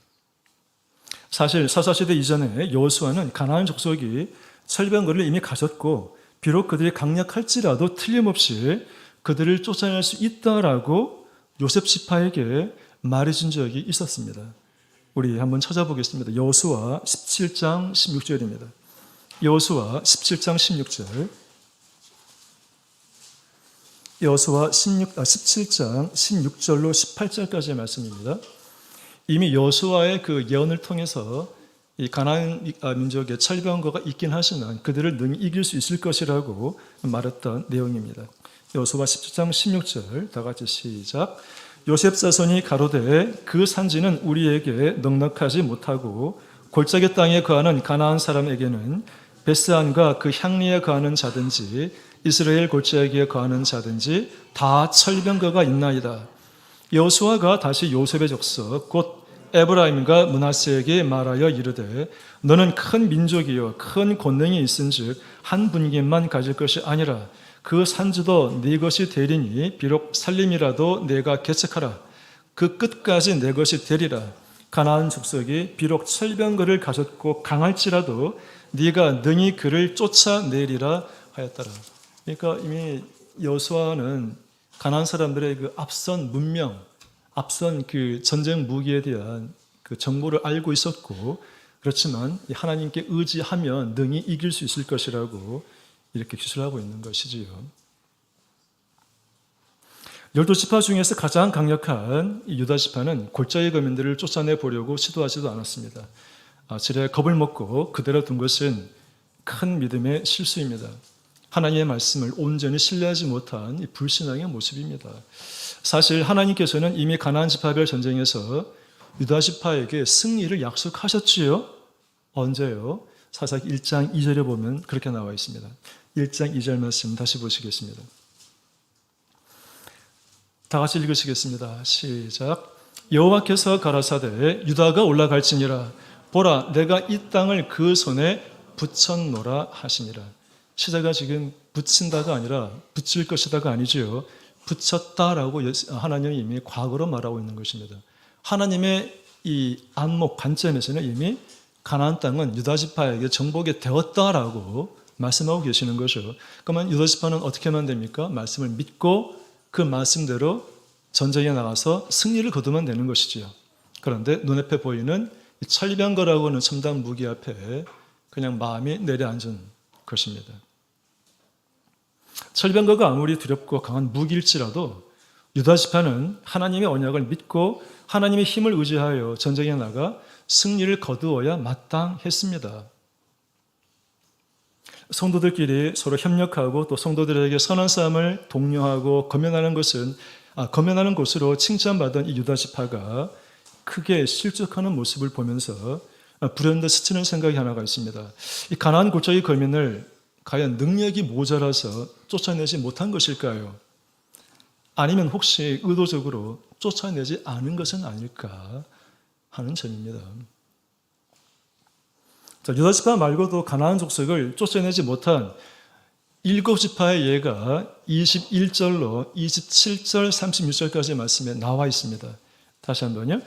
사실 사사시대 이전에 여호수아는 가나안 족속이 철병거를 이미 가졌고, 비록 그들이 강력할지라도 틀림없이 그들을 쫓아낼 수 있다라고 요셉 지파에게 말해준 적이 있었습니다. 우리 한번 찾아보겠습니다. 여호수아 17장 16절입니다. 여호수아 17장 16절. 여호수아 17장 16절로 18절까지의 말씀입니다. 이미 여호수아의 그 예언을 통해서 이 가나안 민족의 철병거가 있긴 하지만 그들을 능히 이길 수 있을 것이라고 말했던 내용입니다. 여호수아 17장 16절 다 같이 시작. 요셉 자손이 가로되 그 산지는 우리에게 넉넉하지 못하고 골짜기 땅에 거하는 가나안 사람에게는 베스안과 그 향리에 거하는 자든지 이스라엘 골짜기에 거하는 자든지 다 철병거가 있나이다. 여호수아가 다시 요셉의 족속 곧 에브라임과 므낫세에게 말하여 이르되 너는 큰 민족이요 큰 권능이 있은즉 한 분깃만 가질 것이 아니라 그 산지도 네 것이 되리니 비록 살림이라도 내가 개척하라. 그 끝까지 내 것이 되리라. 가나안 족속이 비록 철병거를 가졌고 강할지라도 네가 능히 그를 쫓아내리라 하였더라. 그러니까 이미 여호수아는 가나안 사람들의 그 앞선 문명, 앞선 그 전쟁 무기에 대한 그 정보를 알고 있었고, 그렇지만 하나님께 의지하면 능히 이길 수 있을 것이라고 이렇게 기술하고 있는 것이지요. 12지파 중에서 가장 강력한 유다 지파는 골짜기 거민들을 쫓아내 보려고 시도하지도 않았습니다. 지레 겁을 먹고 그대로 둔 것은 큰 믿음의 실수입니다. 하나님의 말씀을 온전히 신뢰하지 못한 이 불신앙의 모습입니다. 사실 하나님께서는 이미 가나안 지파별 전쟁에서 유다 지파에게 승리를 약속하셨지요. 언제요? 사사기 1장 2절에 보면 그렇게 나와 있습니다. 1장 2절 말씀 다시 보시겠습니다. 다 같이 읽으시겠습니다. 시작. 여호와께서 가라사대 유다가 올라갈지니라 보라 내가 이 땅을 그 손에 붙였노라 하시니라. 시제가 지금 붙인다가 아니라 붙일 것이다가 아니지요. 붙였다라고 하나님이 이미 과거로 말하고 있는 것입니다. 하나님의 이 안목 관점에서는 이미 가나안 땅은 유다 지파에게 정복이 되었다라고 말씀하고 계시는 거죠. 그러면 유다 지파는 어떻게 하면 됩니까? 말씀을 믿고 그 말씀대로 전쟁에 나가서 승리를 거두면 되는 것이지요. 그런데 눈앞에 보이는 이 철병거라고 하는 첨단 무기 앞에 그냥 마음이 내려앉은 것입니다. 철병거가 아무리 두렵고 강한 무기일지라도 유다 지파는 하나님의 언약을 믿고 하나님의 힘을 의지하여 전쟁에 나가 승리를 거두어야 마땅했습니다. 성도들끼리 서로 협력하고 또 성도들에게 선한 싸움을 독려하고 검연하는 곳으로 칭찬받은 이 유다 지파가 크게 실족하는 모습을 보면서 불현듯 스치는 생각이 하나가 있습니다. 이 가나안 골짜기 거민을 과연 능력이 모자라서 쫓아내지 못한 것일까요? 아니면 혹시 의도적으로 쫓아내지 않은 것은 아닐까 하는 점입니다. 자, 유다 지파 말고도 가나안 족속을 쫓아내지 못한 7지파의 예가 21절로 27절, 36절까지 말씀에 나와 있습니다. 다시 한번요.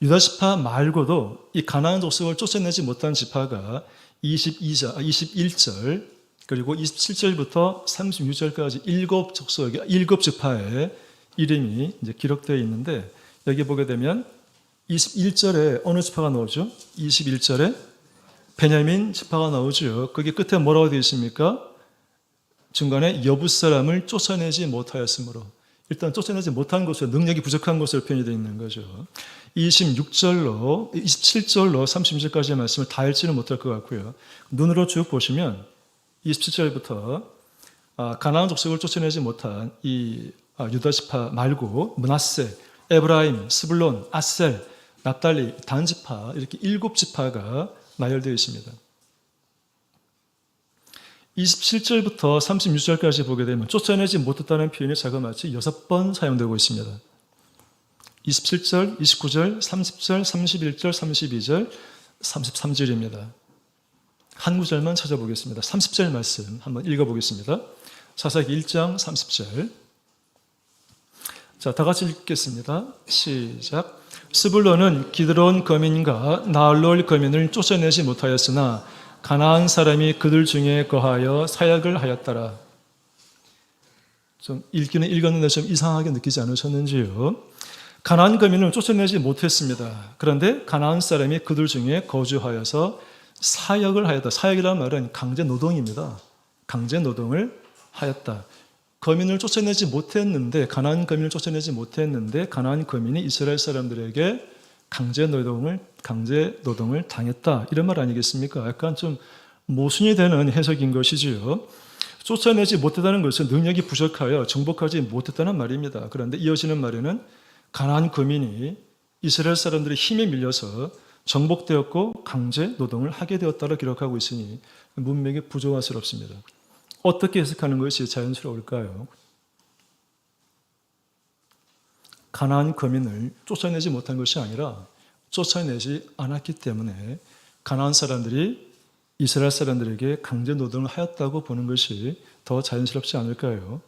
유다 지파 말고도 이 가나안 족속을 쫓아내지 못한 지파가 21절 그리고 27절부터 36절까지 7지파의 이름이 이제 기록되어 있는데 여기 보게 되면 21절에 어느 지파가 나오죠? 21절에 베냐민 지파가 나오죠. 거기 끝에 뭐라고 되어 있습니까? 중간에 여부 사람을 쫓아내지 못하였으므로 일단 쫓아내지 못한 것으로 능력이 부족한 것으로 표현이 되어 있는 거죠. 27절로 36절까지의 말씀을 다 읽지는 못할 것 같고요. 눈으로 쭉 보시면 27절부터 가나안 족속을 쫓아내지 못한 이 유다 지파 말고 므낫세, 에브라임, 스불론, 아셀, 납달리, 단 지파 이렇게 7지파가 나열되어 있습니다. 27절부터 36절까지 보게 되면 쫓아내지 못했다는 표현이 자그마치 6번 사용되고 있습니다. 27절, 29절, 30절, 31절, 32절, 33절입니다. 한 구절만 찾아보겠습니다. 30절 말씀 한번 읽어보겠습니다. 사사기 1장 30절. 자, 다 같이 읽겠습니다. 시작. 스불론은 기드론 거민과 나알롤 거민을 쫓아내지 못하였으나 가나안 사람이 그들 중에 거하여 사역을 하였더라. 좀 읽기는 읽었는데 좀 이상하게 느끼지 않으셨는지요? 가나안 거민을 쫓아내지 못했습니다. 그런데 가나안 사람이 그들 중에 거주하여서 사역을 하였다. 사역이라는 말은 강제 노동입니다. 강제 노동을 하였다. 거민을 쫓아내지 못했는데 가나안 거민을 쫓아내지 못했는데 가나안 거민이 이스라엘 사람들에게 강제 노동을 당했다. 이런 말 아니겠습니까? 약간 좀 모순이 되는 해석인 것이지요. 쫓아내지 못했다는 것은 능력이 부족하여 정복하지 못했다는 말입니다. 그런데 이어지는 말에는 가나안 거민이 이스라엘 사람들의 힘에 밀려서 정복되었고 강제 노동을 하게 되었다고 기록하고 있으니 문맥이 부조화스럽습니다. 어떻게 해석하는 것이 자연스러울까요? 가나안 거민을 쫓아내지 못한 것이 아니라 쫓아내지 않았기 때문에 가나안 사람들이 이스라엘 사람들에게 강제 노동을 하였다고 보는 것이 더 자연스럽지 않을까요?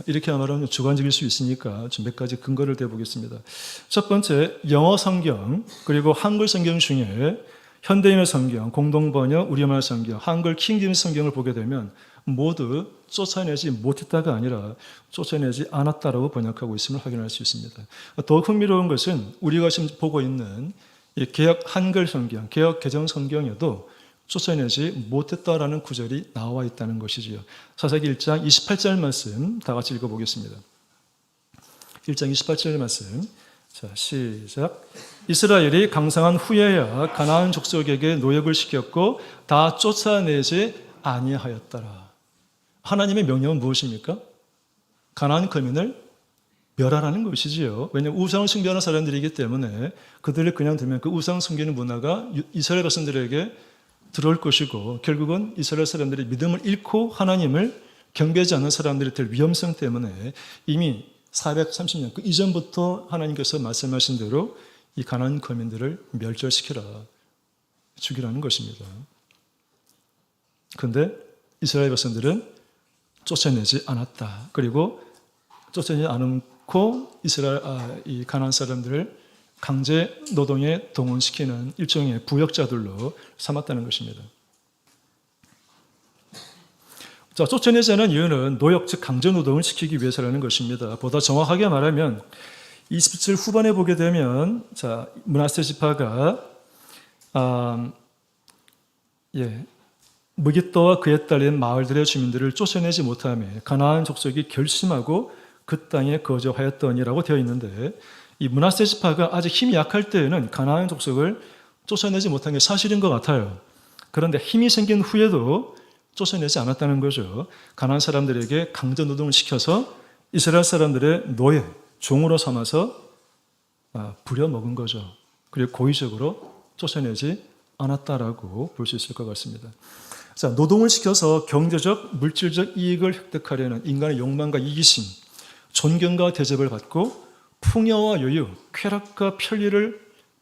이렇게 말하면 주관적일 수 있으니까 좀 몇 가지 근거를 대보겠습니다. 첫 번째, 영어 성경 그리고 한글 성경 중에 현대인의 성경, 공동번역, 우리말 성경, 한글 킹제임스 성경을 보게 되면 모두 쫓아내지 못했다가 아니라 쫓아내지 않았다라고 번역하고 있음을 확인할 수 있습니다. 더 흥미로운 것은 우리가 지금 보고 있는 이 개역 한글 성경, 개역 개정 성경에도 쫓아내지 못했다라는 구절이 나와 있다는 것이지요. 사사기 1장 28절 말씀 다 같이 읽어보겠습니다. 1장 28절 말씀. 자, 시작. 이스라엘이 강성한 후에야 가나안 족속에게 노역을 시켰고 다 쫓아내지 아니하였더라. 하나님의 명령은 무엇입니까? 가나안 거민을 멸하라는 것이지요. 왜냐하면 우상을 숭배하는 사람들이기 때문에 그들을 그냥 두면 그 우상 숭배는 문화가 이스라엘 백성들에게 들어올 것이고 결국은 이스라엘 사람들이 믿음을 잃고 하나님을 경배하지 않는 사람들이 될 위험성 때문에 이미 430년 그 이전부터 하나님께서 말씀하신 대로 이 가나안 거민들을 멸절시켜라, 죽이라는 것입니다. 그런데 이스라엘 백성들은 쫓아내지 않았다. 그리고 쫓아내지 않고 이 가나안 사람들을 강제 노동에 동원시키는 일종의 부역자들로 삼았다는 것입니다. 자, 쫓아내지 않은 이유는 노역, 즉 강제 노동을 시키기 위해서라는 것입니다. 보다 정확하게 말하면 27절 후반에 보게 되면 자, 므낫세 지파가 무깃도와 그에 딸린 마을들의 주민들을 쫓아내지 못하며 가나안 족속이 결심하고 그 땅에 거주하였더니라고 되어 있는데, 이 므낫세 지파가 아직 힘이 약할 때에는 가나안 족속을 쫓아내지 못한 게 사실인 것 같아요. 그런데 힘이 생긴 후에도 쫓아내지 않았다는 거죠. 가나안 사람들에게 강제 노동을 시켜서 이스라엘 사람들의 노예, 종으로 삼아서 부려먹은 거죠. 그리고 고의적으로 쫓아내지 않았다라고 볼 수 있을 것 같습니다. 자, 노동을 시켜서 경제적, 물질적 이익을 획득하려는 인간의 욕망과 이기심, 존경과 대접을 받고 풍요와 여유, 쾌락과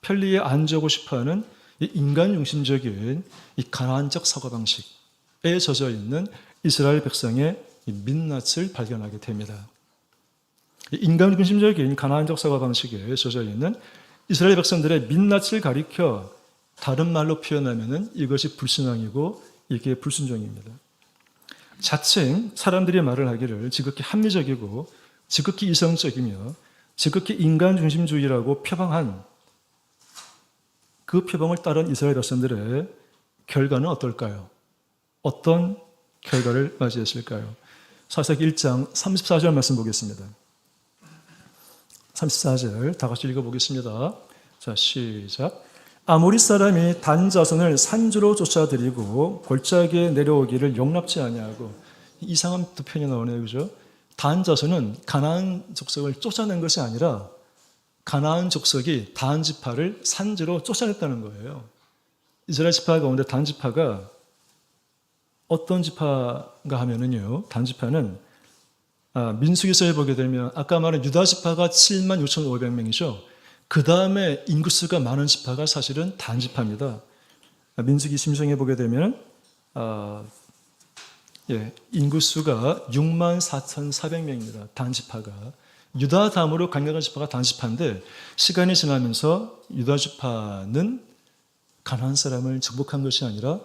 편리에 안주하고 싶어하는 이 인간 중심적인 이 가나안적 사고방식에 젖어 있는 이스라엘 백성의 이 민낯을 발견하게 됩니다. 이 인간 중심적인 가나안적 사고방식에 젖어 있는 이스라엘 백성들의 민낯을 가리켜 다른 말로 표현하면 이것이 불신앙이고 이게 불순종입니다. 자칭 사람들이 말을 하기를 지극히 합리적이고 지극히 이성적이며 지극히 인간 중심주의라고 표방한 그 표방을 따른 이스라엘 백성들의 결과는 어떨까요? 어떤 결과를 맞이했을까요? 사사기 1장 34절 말씀 보겠습니다. 34절 다 같이 읽어보겠습니다. 자, 시작. 아모리 사람이 단 자손을 산주로 쫓아들이고 골짜기에 내려오기를 용납지 아니하고, 이상한 또 표현이 나오네요, 그죠? 단 자손은 가나안 족속을 쫓아낸 것이 아니라 가나안 족속이 단 지파를 산지로 쫓아냈다는 거예요. 이스라엘 지파 가운데 단 지파가 어떤 지파가 하면은요, 단 지파는 민수기서에 보게 되면 아까 말한 유다 지파가 76,500명이죠. 그 다음에 인구수가 많은 지파가 사실은 단 지파입니다. 민수기 심정에 보게 되면 인구수가 64,400명입니다. 단 지파가. 유다 다음으로 강력한 지파가 단 지파인데, 시간이 지나면서 유다 지파는 가나안 사람을 정복한 것이 아니라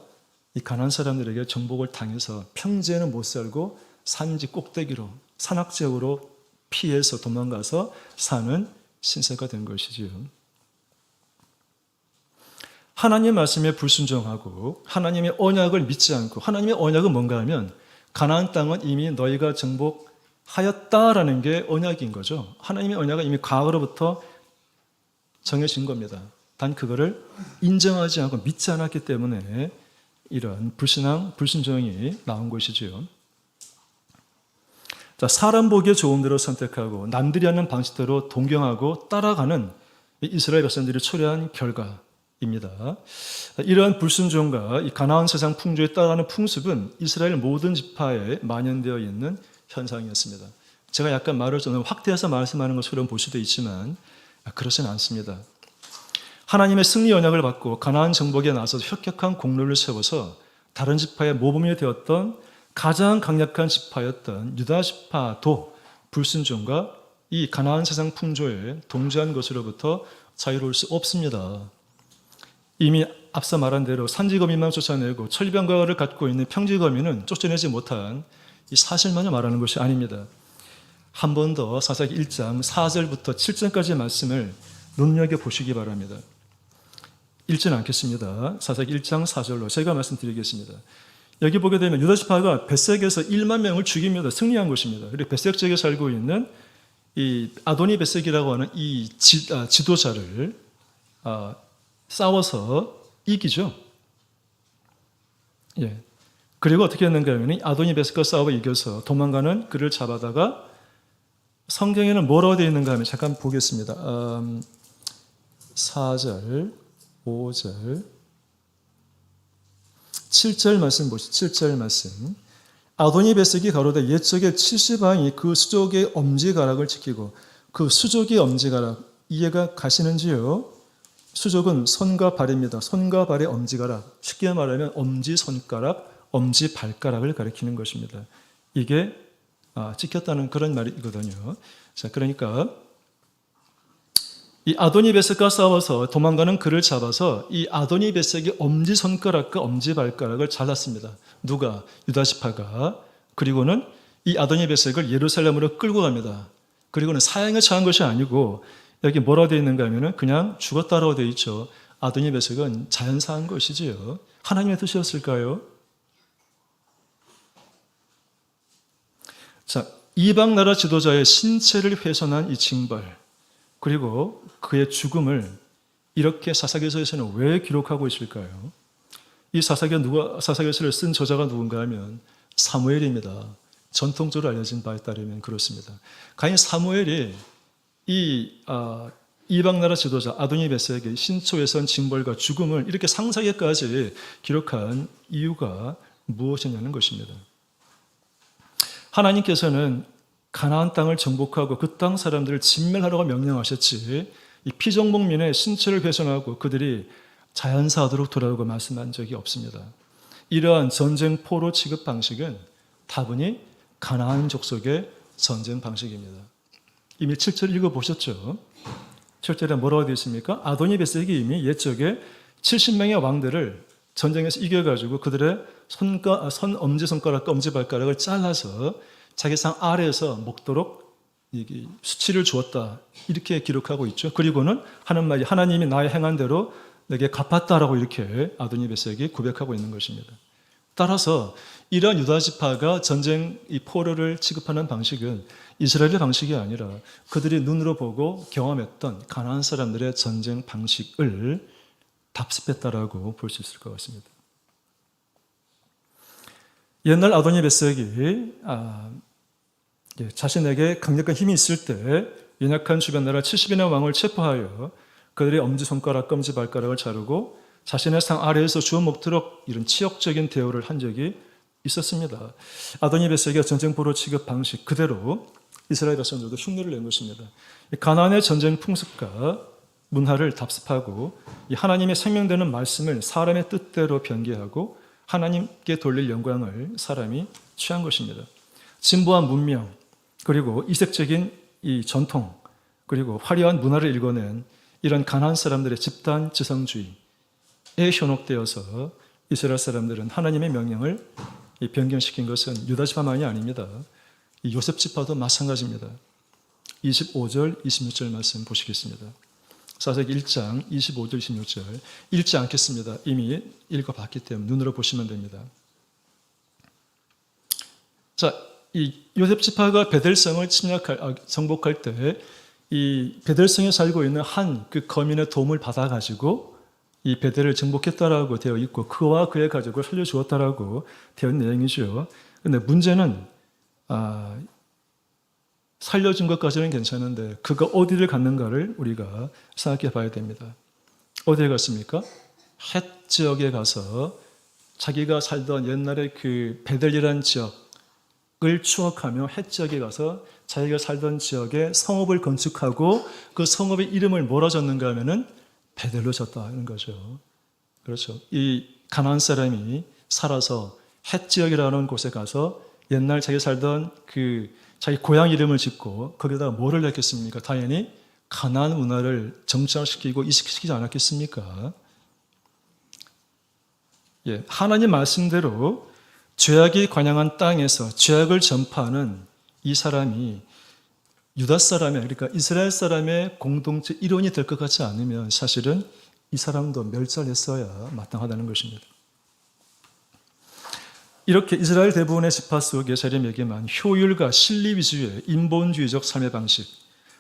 이 가나안 사람들에게 정복을 당해서 평지에는 못 살고 산지 꼭대기로 산악지역으로 피해서 도망가서 사는 신세가 된 것이지요. 하나님의 말씀에 불순종하고 하나님의 언약을 믿지 않고, 하나님의 언약은 뭔가 하면 가나안 땅은 이미 너희가 정복하였다라는 게 언약인 거죠. 하나님의 언약은 이미 과거로부터 정해진 겁니다. 단 그거를 인정하지 않고 믿지 않았기 때문에 이런 불신앙, 불순종이 나온 것이지요. 자, 사람 보기에 좋은 대로 선택하고 남들이 하는 방식대로 동경하고 따라가는 이스라엘 백성들이 초래한 결과입니다. 이러한 불순종과 이 가나안 세상 풍조에 따라가는 풍습은 이스라엘 모든 지파에 만연되어 있는 현상이었습니다. 제가 약간 말을 좀 확대해서 말씀하는 것처럼 볼 수도 있지만 그렇지는 않습니다. 하나님의 승리 언약을 받고 가나안 정복에 나서서 혁혁한 공로를 세워서 다른 지파의 모범이 되었던 가장 강력한 지파였던 유다 지파도 불순종과 이 가나안 세상 풍조에 동조한 것으로부터 자유로울 수 없습니다. 이미 앞서 말한 대로 산지거민만 쫓아내고 천리병과를 갖고 있는 평지거민은 쫓아내지 못한 이 사실만을 말하는 것이 아닙니다. 한 번 더 사사기 1장 4절부터 7절까지의 말씀을 눈여겨보시기 바랍니다. 읽지는 않겠습니다. 사사기 1장 4절로 제가 말씀드리겠습니다. 여기 보게 되면 유다 지파가 벳색에서 1만 명을 죽이며 승리한 것입니다. 그리고 벳색 지역에 살고 있는 이 아도니 벳색이라고 하는 이 지도자를 싸워서 이기죠. 예. 그리고 어떻게 했는가 하면 아도니 벳색과 싸워 이겨서 도망가는 그를 잡아다가, 성경에는 뭐라고 되어 있는가 하면 잠깐 보겠습니다. 4절, 5절, 7절 말씀 보시죠. 7절 말씀. 아도니 벳색이 가로되 옛적에 70왕이 그 수족의 엄지가락을 지키고, 그 수족의 엄지가락 이해가 가시는지요? 수족은 손과 발입니다. 손과 발의 엄지가락, 쉽게 말하면 엄지손가락, 엄지발가락을 가리키는 것입니다. 이게 지켰다는 그런 말이거든요. 자, 그러니까 이 아도니 벳색과 싸워서 도망가는 그를 잡아서 이 아도니 벳색이 엄지손가락과 엄지발가락을 잘랐습니다. 누가? 유다 지파가. 그리고는 이 아도니 벳색을 예루살렘으로 끌고 갑니다. 그리고는 사형에 처한 것이 아니고 여기 뭐라 되어 있는가 하면은 그냥 죽었다라고 되어 있죠. 아도니 베섹은 자연사한 것이지요. 하나님의 뜻이었을까요? 자, 이방 나라 지도자의 신체를 훼손한 이 징벌, 그리고 그의 죽음을 이렇게 사사기서에서는 왜 기록하고 있을까요? 이 사사기서를 쓴 저자가 누군가 하면 사무엘입니다. 전통적으로 알려진 바에 따르면 그렇습니다. 과연 사무엘이 이 이방 나라 지도자 아도니 베섹의 신초훼손 징벌과 죽음을 이렇게 상세하게까지 기록한 이유가 무엇이냐는 것입니다. 하나님께서는 가나안 땅을 정복하고 그 땅 사람들을 진멸하라고 명령하셨지 이 피정복민의 신체를 훼손하고 그들이 자연사하도록 돌아오고 말씀한 적이 없습니다. 이러한 전쟁 포로 취급 방식은 다분히 가나안 족속의 전쟁 방식입니다. 이미 7절 읽어보셨죠? 7절에 뭐라고 되어 있습니까? 아도니 베섹이 이미 옛적에 70명의 왕들을 전쟁에서 이겨가지고 그들의 엄지손가락과 엄지발가락을 잘라서 자기 상 아래에서 먹도록 수치를 주었다. 이렇게 기록하고 있죠. 그리고는 하는 말이 하나님이 나의 행한 대로 내게 갚았다라고 이렇게 아도니 베섹이 고백하고 있는 것입니다. 따라서 이러한 유다 지파가 전쟁 이 포로를 취급하는 방식은 이스라엘의 방식이 아니라 그들이 눈으로 보고 경험했던 가나안 사람들의 전쟁 방식을 답습했다라고 볼 수 있을 것 같습니다. 옛날 아도니 베섹이 자신에게 강력한 힘이 있을 때 연약한 주변 나라 70인의 왕을 체포하여 그들의 엄지손가락, 검지발가락을 자르고 자신의 상 아래에서 주워 먹도록 이런 치욕적인 대우를 한 적이 있었습니다. 아도니 베섹의 전쟁포로 취급 방식 그대로 이스라엘 백성들도 흉내를 낸 것입니다. 가나안의 전쟁 풍습과 문화를 답습하고 이 하나님의 생명되는 말씀을 사람의 뜻대로 변개하고 하나님께 돌릴 영광을 사람이 취한 것입니다. 진보한 문명 그리고 이색적인 이 전통 그리고 화려한 문화를 일궈낸 이런 가나안 사람들의 집단 지성주의에 현혹되어서 이스라엘 사람들은 하나님의 명령을 변경시킨 것은 유다 지파만이 아닙니다. 이 요셉 지파도 마찬가지입니다. 25절, 26절 말씀 보시겠습니다. 사사기 1장 25절, 26절 읽지 않겠습니다. 이미 읽어봤기 때문에 눈으로 보시면 됩니다. 자, 이 요셉 지파가 베델성을 정복할 때 이 베델성에 살고 있는 한 그 거민의 도움을 받아가지고 이 베델을 정복했다라고 되어 있고 그와 그의 가족을 살려주었다라고 되어 있는 내용이죠. 그런데 문제는 살려준 것까지는 괜찮은데 그가 어디를 갔는가를 우리가 생각해 봐야 됩니다. 어디에 갔습니까? 헷 지역에 가서 자기가 살던 옛날에 그 베델이라는 지역을 추억하며 헷 지역에 가서 자기가 살던 지역에 성읍을 건축하고 그 성읍의 이름을 뭐라 졌는가 하면은 베델로 졌다는 거죠. 그렇죠. 이 가나안 사람이 살아서 헷 지역이라는 곳에 가서 옛날 자기 살던 그 자기 고향 이름을 짓고 거기다가 뭐를 넣겠습니까? 당연히 가나안 문화를 정착시키고 이식시키지 않았겠습니까? 예, 하나님 말씀대로 죄악이 관영한 땅에서 죄악을 전파하는 이 사람이 유다 사람의 그러니까 이스라엘 사람의 공동체 일원이 될 것 같지 않으면 사실은 이 사람도 멸절했어야 마땅하다는 것입니다. 이렇게 이스라엘 대부분의 지파 속에 자리매김한 효율과 실리 위주의 인본주의적 삶의 방식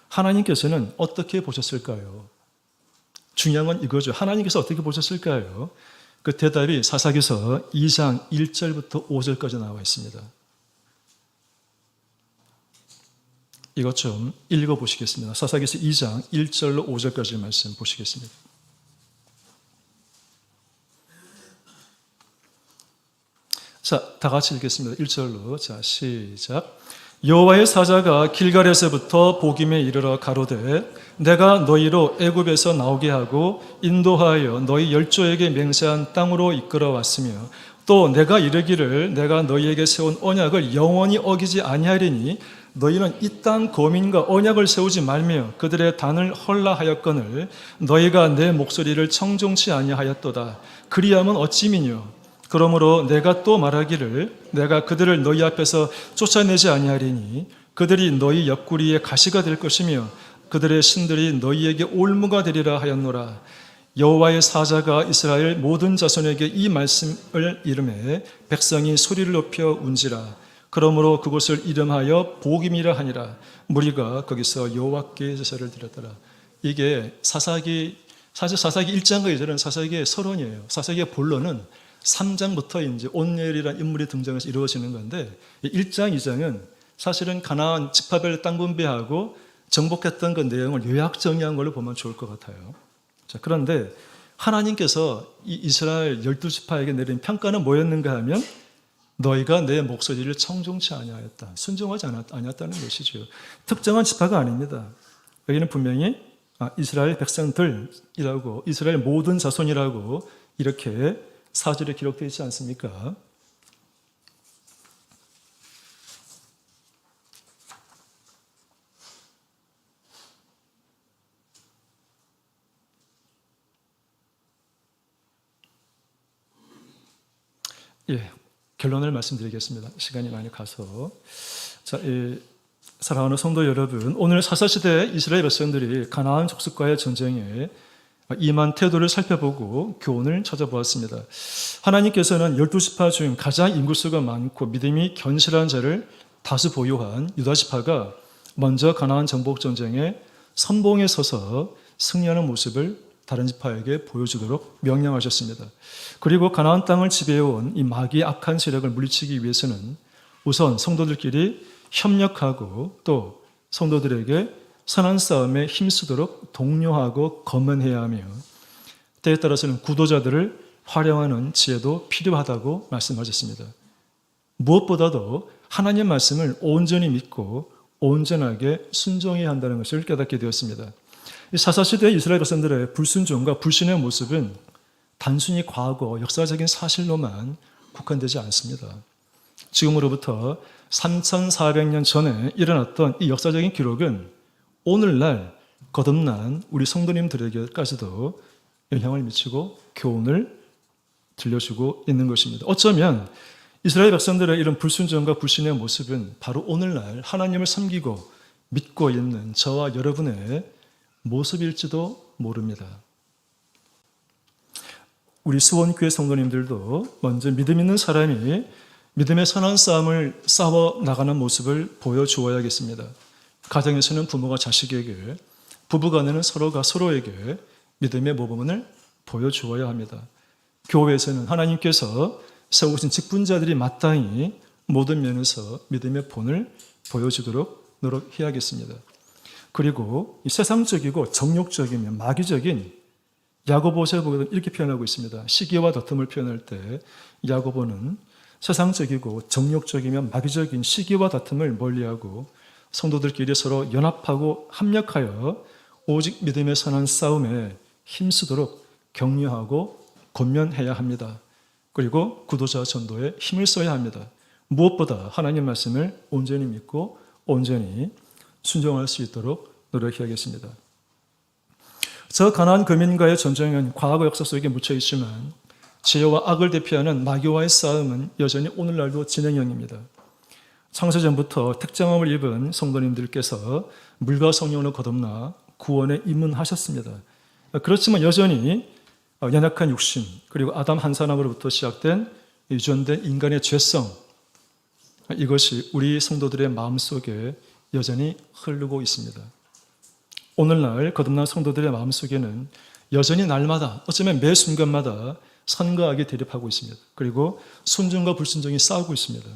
하나님께서는 어떻게 보셨을까요? 중요한 건 이거죠. 하나님께서 어떻게 보셨을까요? 그 대답이 사사기서 2장 1절부터 5절까지 나와 있습니다. 이것 좀 읽어보시겠습니다. 사사기서 2장 1절로 5절까지 말씀 보시겠습니다. 자, 다 같이 읽겠습니다. 1절로. 자, 시작. 여호와의 사자가 길갈에서부터 보김에 이르러 가로되 내가 너희로 애굽에서 나오게 하고 인도하여 너희 열조에게 맹세한 땅으로 이끌어 왔으며 또 내가 이르기를 내가 너희에게 세운 언약을 영원히 어기지 아니하리니 너희는 이 땅 거민과 언약을 세우지 말며 그들의 단을 헐라하였거늘 너희가 내 목소리를 청종치 아니하였도다. 그리하면 어찌미뇨? 그러므로 내가 또 말하기를 내가 그들을 너희 앞에서 쫓아내지 아니하리니 그들이 너희 옆구리에 가시가 될 것이며 그들의 신들이 너희에게 올무가 되리라 하였노라. 여호와의 사자가 이스라엘 모든 자손에게 이 말씀을 이름해 백성이 소리를 높여 운지라. 그러므로 그곳을 이름하여 보김이라 하니라. 무리가 거기서 여호와께 제사를 드렸더라. 이게 사사기 1장과 2절은 사사기의 서론이에요. 사사기의 본론은 3장부터 이제 온니엘이라는 인물이 등장해서 이루어지는 건데 1장, 2장은 사실은 가나안 지파별 땅 분배하고 정복했던 그 내용을 요약 정리한 걸로 보면 좋을 것 같아요. 자, 그런데 하나님께서 이 이스라엘 12지파에게 내린 평가는 뭐였는가 하면 너희가 내 목소리를 청종치 아니하였다. 순종하지 아니었다는 것이죠. 특정한 지파가 아닙니다. 여기는 분명히 이스라엘 백성들이라고 이스라엘 모든 자손이라고 이렇게 사절에 기록되어 있지 않습니까? 예, 결론을 말씀드리겠습니다. 시간이 많이 가서. 자, 사랑하는 성도 여러분, 오늘 사사시대 이스라엘 백성들이 가나안 족속과의 전쟁에 임한 태도를 살펴보고 교훈을 찾아보았습니다. 하나님께서는 12지파 중 가장 인구수가 많고 믿음이 견실한 자를 다수 보유한 유다지파가 먼저 가나안 정복 전쟁에 선봉에 서서 승리하는 모습을 다른 지파에게 보여주도록 명령하셨습니다. 그리고 가나안 땅을 지배해온 이 마귀의 악한 세력을 물리치기 위해서는 우선 성도들끼리 협력하고 또 성도들에게 선한 싸움에 힘쓰도록 독려하고 검언해야 하며 때에 따라서는 구도자들을 활용하는 지혜도 필요하다고 말씀하셨습니다. 무엇보다도 하나님 말씀을 온전히 믿고 온전하게 순종해야 한다는 것을 깨닫게 되었습니다. 사사시대 이스라엘 백성들의 불순종과 불신의 모습은 단순히 과거 역사적인 사실로만 국한되지 않습니다. 지금으로부터 3,400년 전에 일어났던 이 역사적인 기록은 오늘날 거듭난 우리 성도님들에게까지도 영향을 미치고 교훈을 들려주고 있는 것입니다. 어쩌면 이스라엘 백성들의 이런 불순종과 불신의 모습은 바로 오늘날 하나님을 섬기고 믿고 있는 저와 여러분의 모습일지도 모릅니다. 우리 수원교회 성도님들도 먼저 믿음 있는 사람이 믿음의 선한 싸움을 싸워 나가는 모습을 보여주어야겠습니다. 가정에서는 부모가 자식에게, 부부간에는 서로가 서로에게 믿음의 모범을 보여주어야 합니다. 교회에서는 하나님께서 세우신 직분자들이 마땅히 모든 면에서 믿음의 본을 보여주도록 노력해야겠습니다. 그리고 이 세상적이고 정욕적이며 마귀적인 야고보서에 보면 이렇게 표현하고 있습니다. 시기와 다툼을 표현할 때 야고보는 세상적이고 정욕적이며 마귀적인 시기와 다툼을 멀리하고 성도들끼리 서로 연합하고 합력하여 오직 믿음의 선한 싸움에 힘쓰도록 격려하고 권면해야 합니다. 그리고 구도자 전도에 힘을 써야 합니다. 무엇보다 하나님 말씀을 온전히 믿고 온전히 순종할 수 있도록 노력해야겠습니다. 저 가나안 거민과의 전쟁은 과거 역사 속에 묻혀 있지만 지혜와 악을 대표하는 마귀와의 싸움은 여전히 오늘날도 진행형입니다. 창세전부터 택정함을 입은 성도님들께서 물과 성령으로 거듭나 구원에 입문하셨습니다. 그렇지만 여전히 연약한 육신 그리고 아담 한 사람으로부터 시작된 유전된 인간의 죄성, 이것이 우리 성도들의 마음속에 여전히 흐르고 있습니다. 오늘날 거듭난 성도들의 마음속에는 여전히 날마다 어쩌면 매 순간마다 선과 악이 대립하고 있습니다. 그리고 순종과 불순종이 싸우고 있습니다.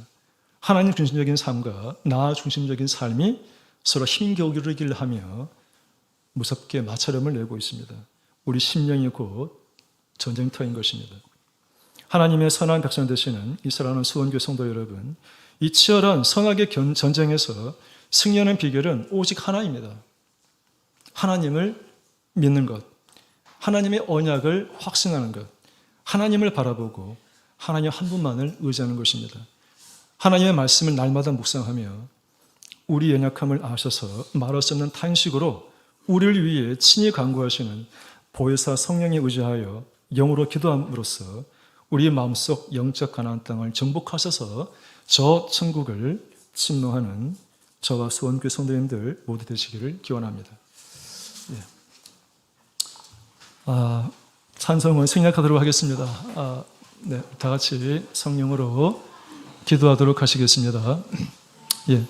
하나님 중심적인 삶과 나 중심적인 삶이 서로 힘겨루기를 하며 무섭게 마찰음을 내고 있습니다. 우리 심령이 곧 전쟁터인 것입니다. 하나님의 선한 백성 되시는 이 사랑하는 수원교회 성도 여러분, 이 치열한 선악의 전쟁에서 승리하는 비결은 오직 하나입니다. 하나님을 믿는 것, 하나님의 언약을 확신하는 것, 하나님을 바라보고 하나님 한 분만을 의지하는 것입니다. 하나님의 말씀을 날마다 묵상하며 우리 연약함을 아셔서 말할 수 없는 탄식으로 우리를 위해 친히 간구하시는 보혜사 성령에 의지하여 영으로 기도함으로써 우리 마음속 영적 가나안 땅을 정복하셔서 저 천국을 침노하는 저와 수원교회 성도님들 모두 되시기를 기원합니다. 예. 찬송은 생략하도록 하겠습니다. 네, 다 같이 성령으로 기도하도록 하시겠습니다. 예.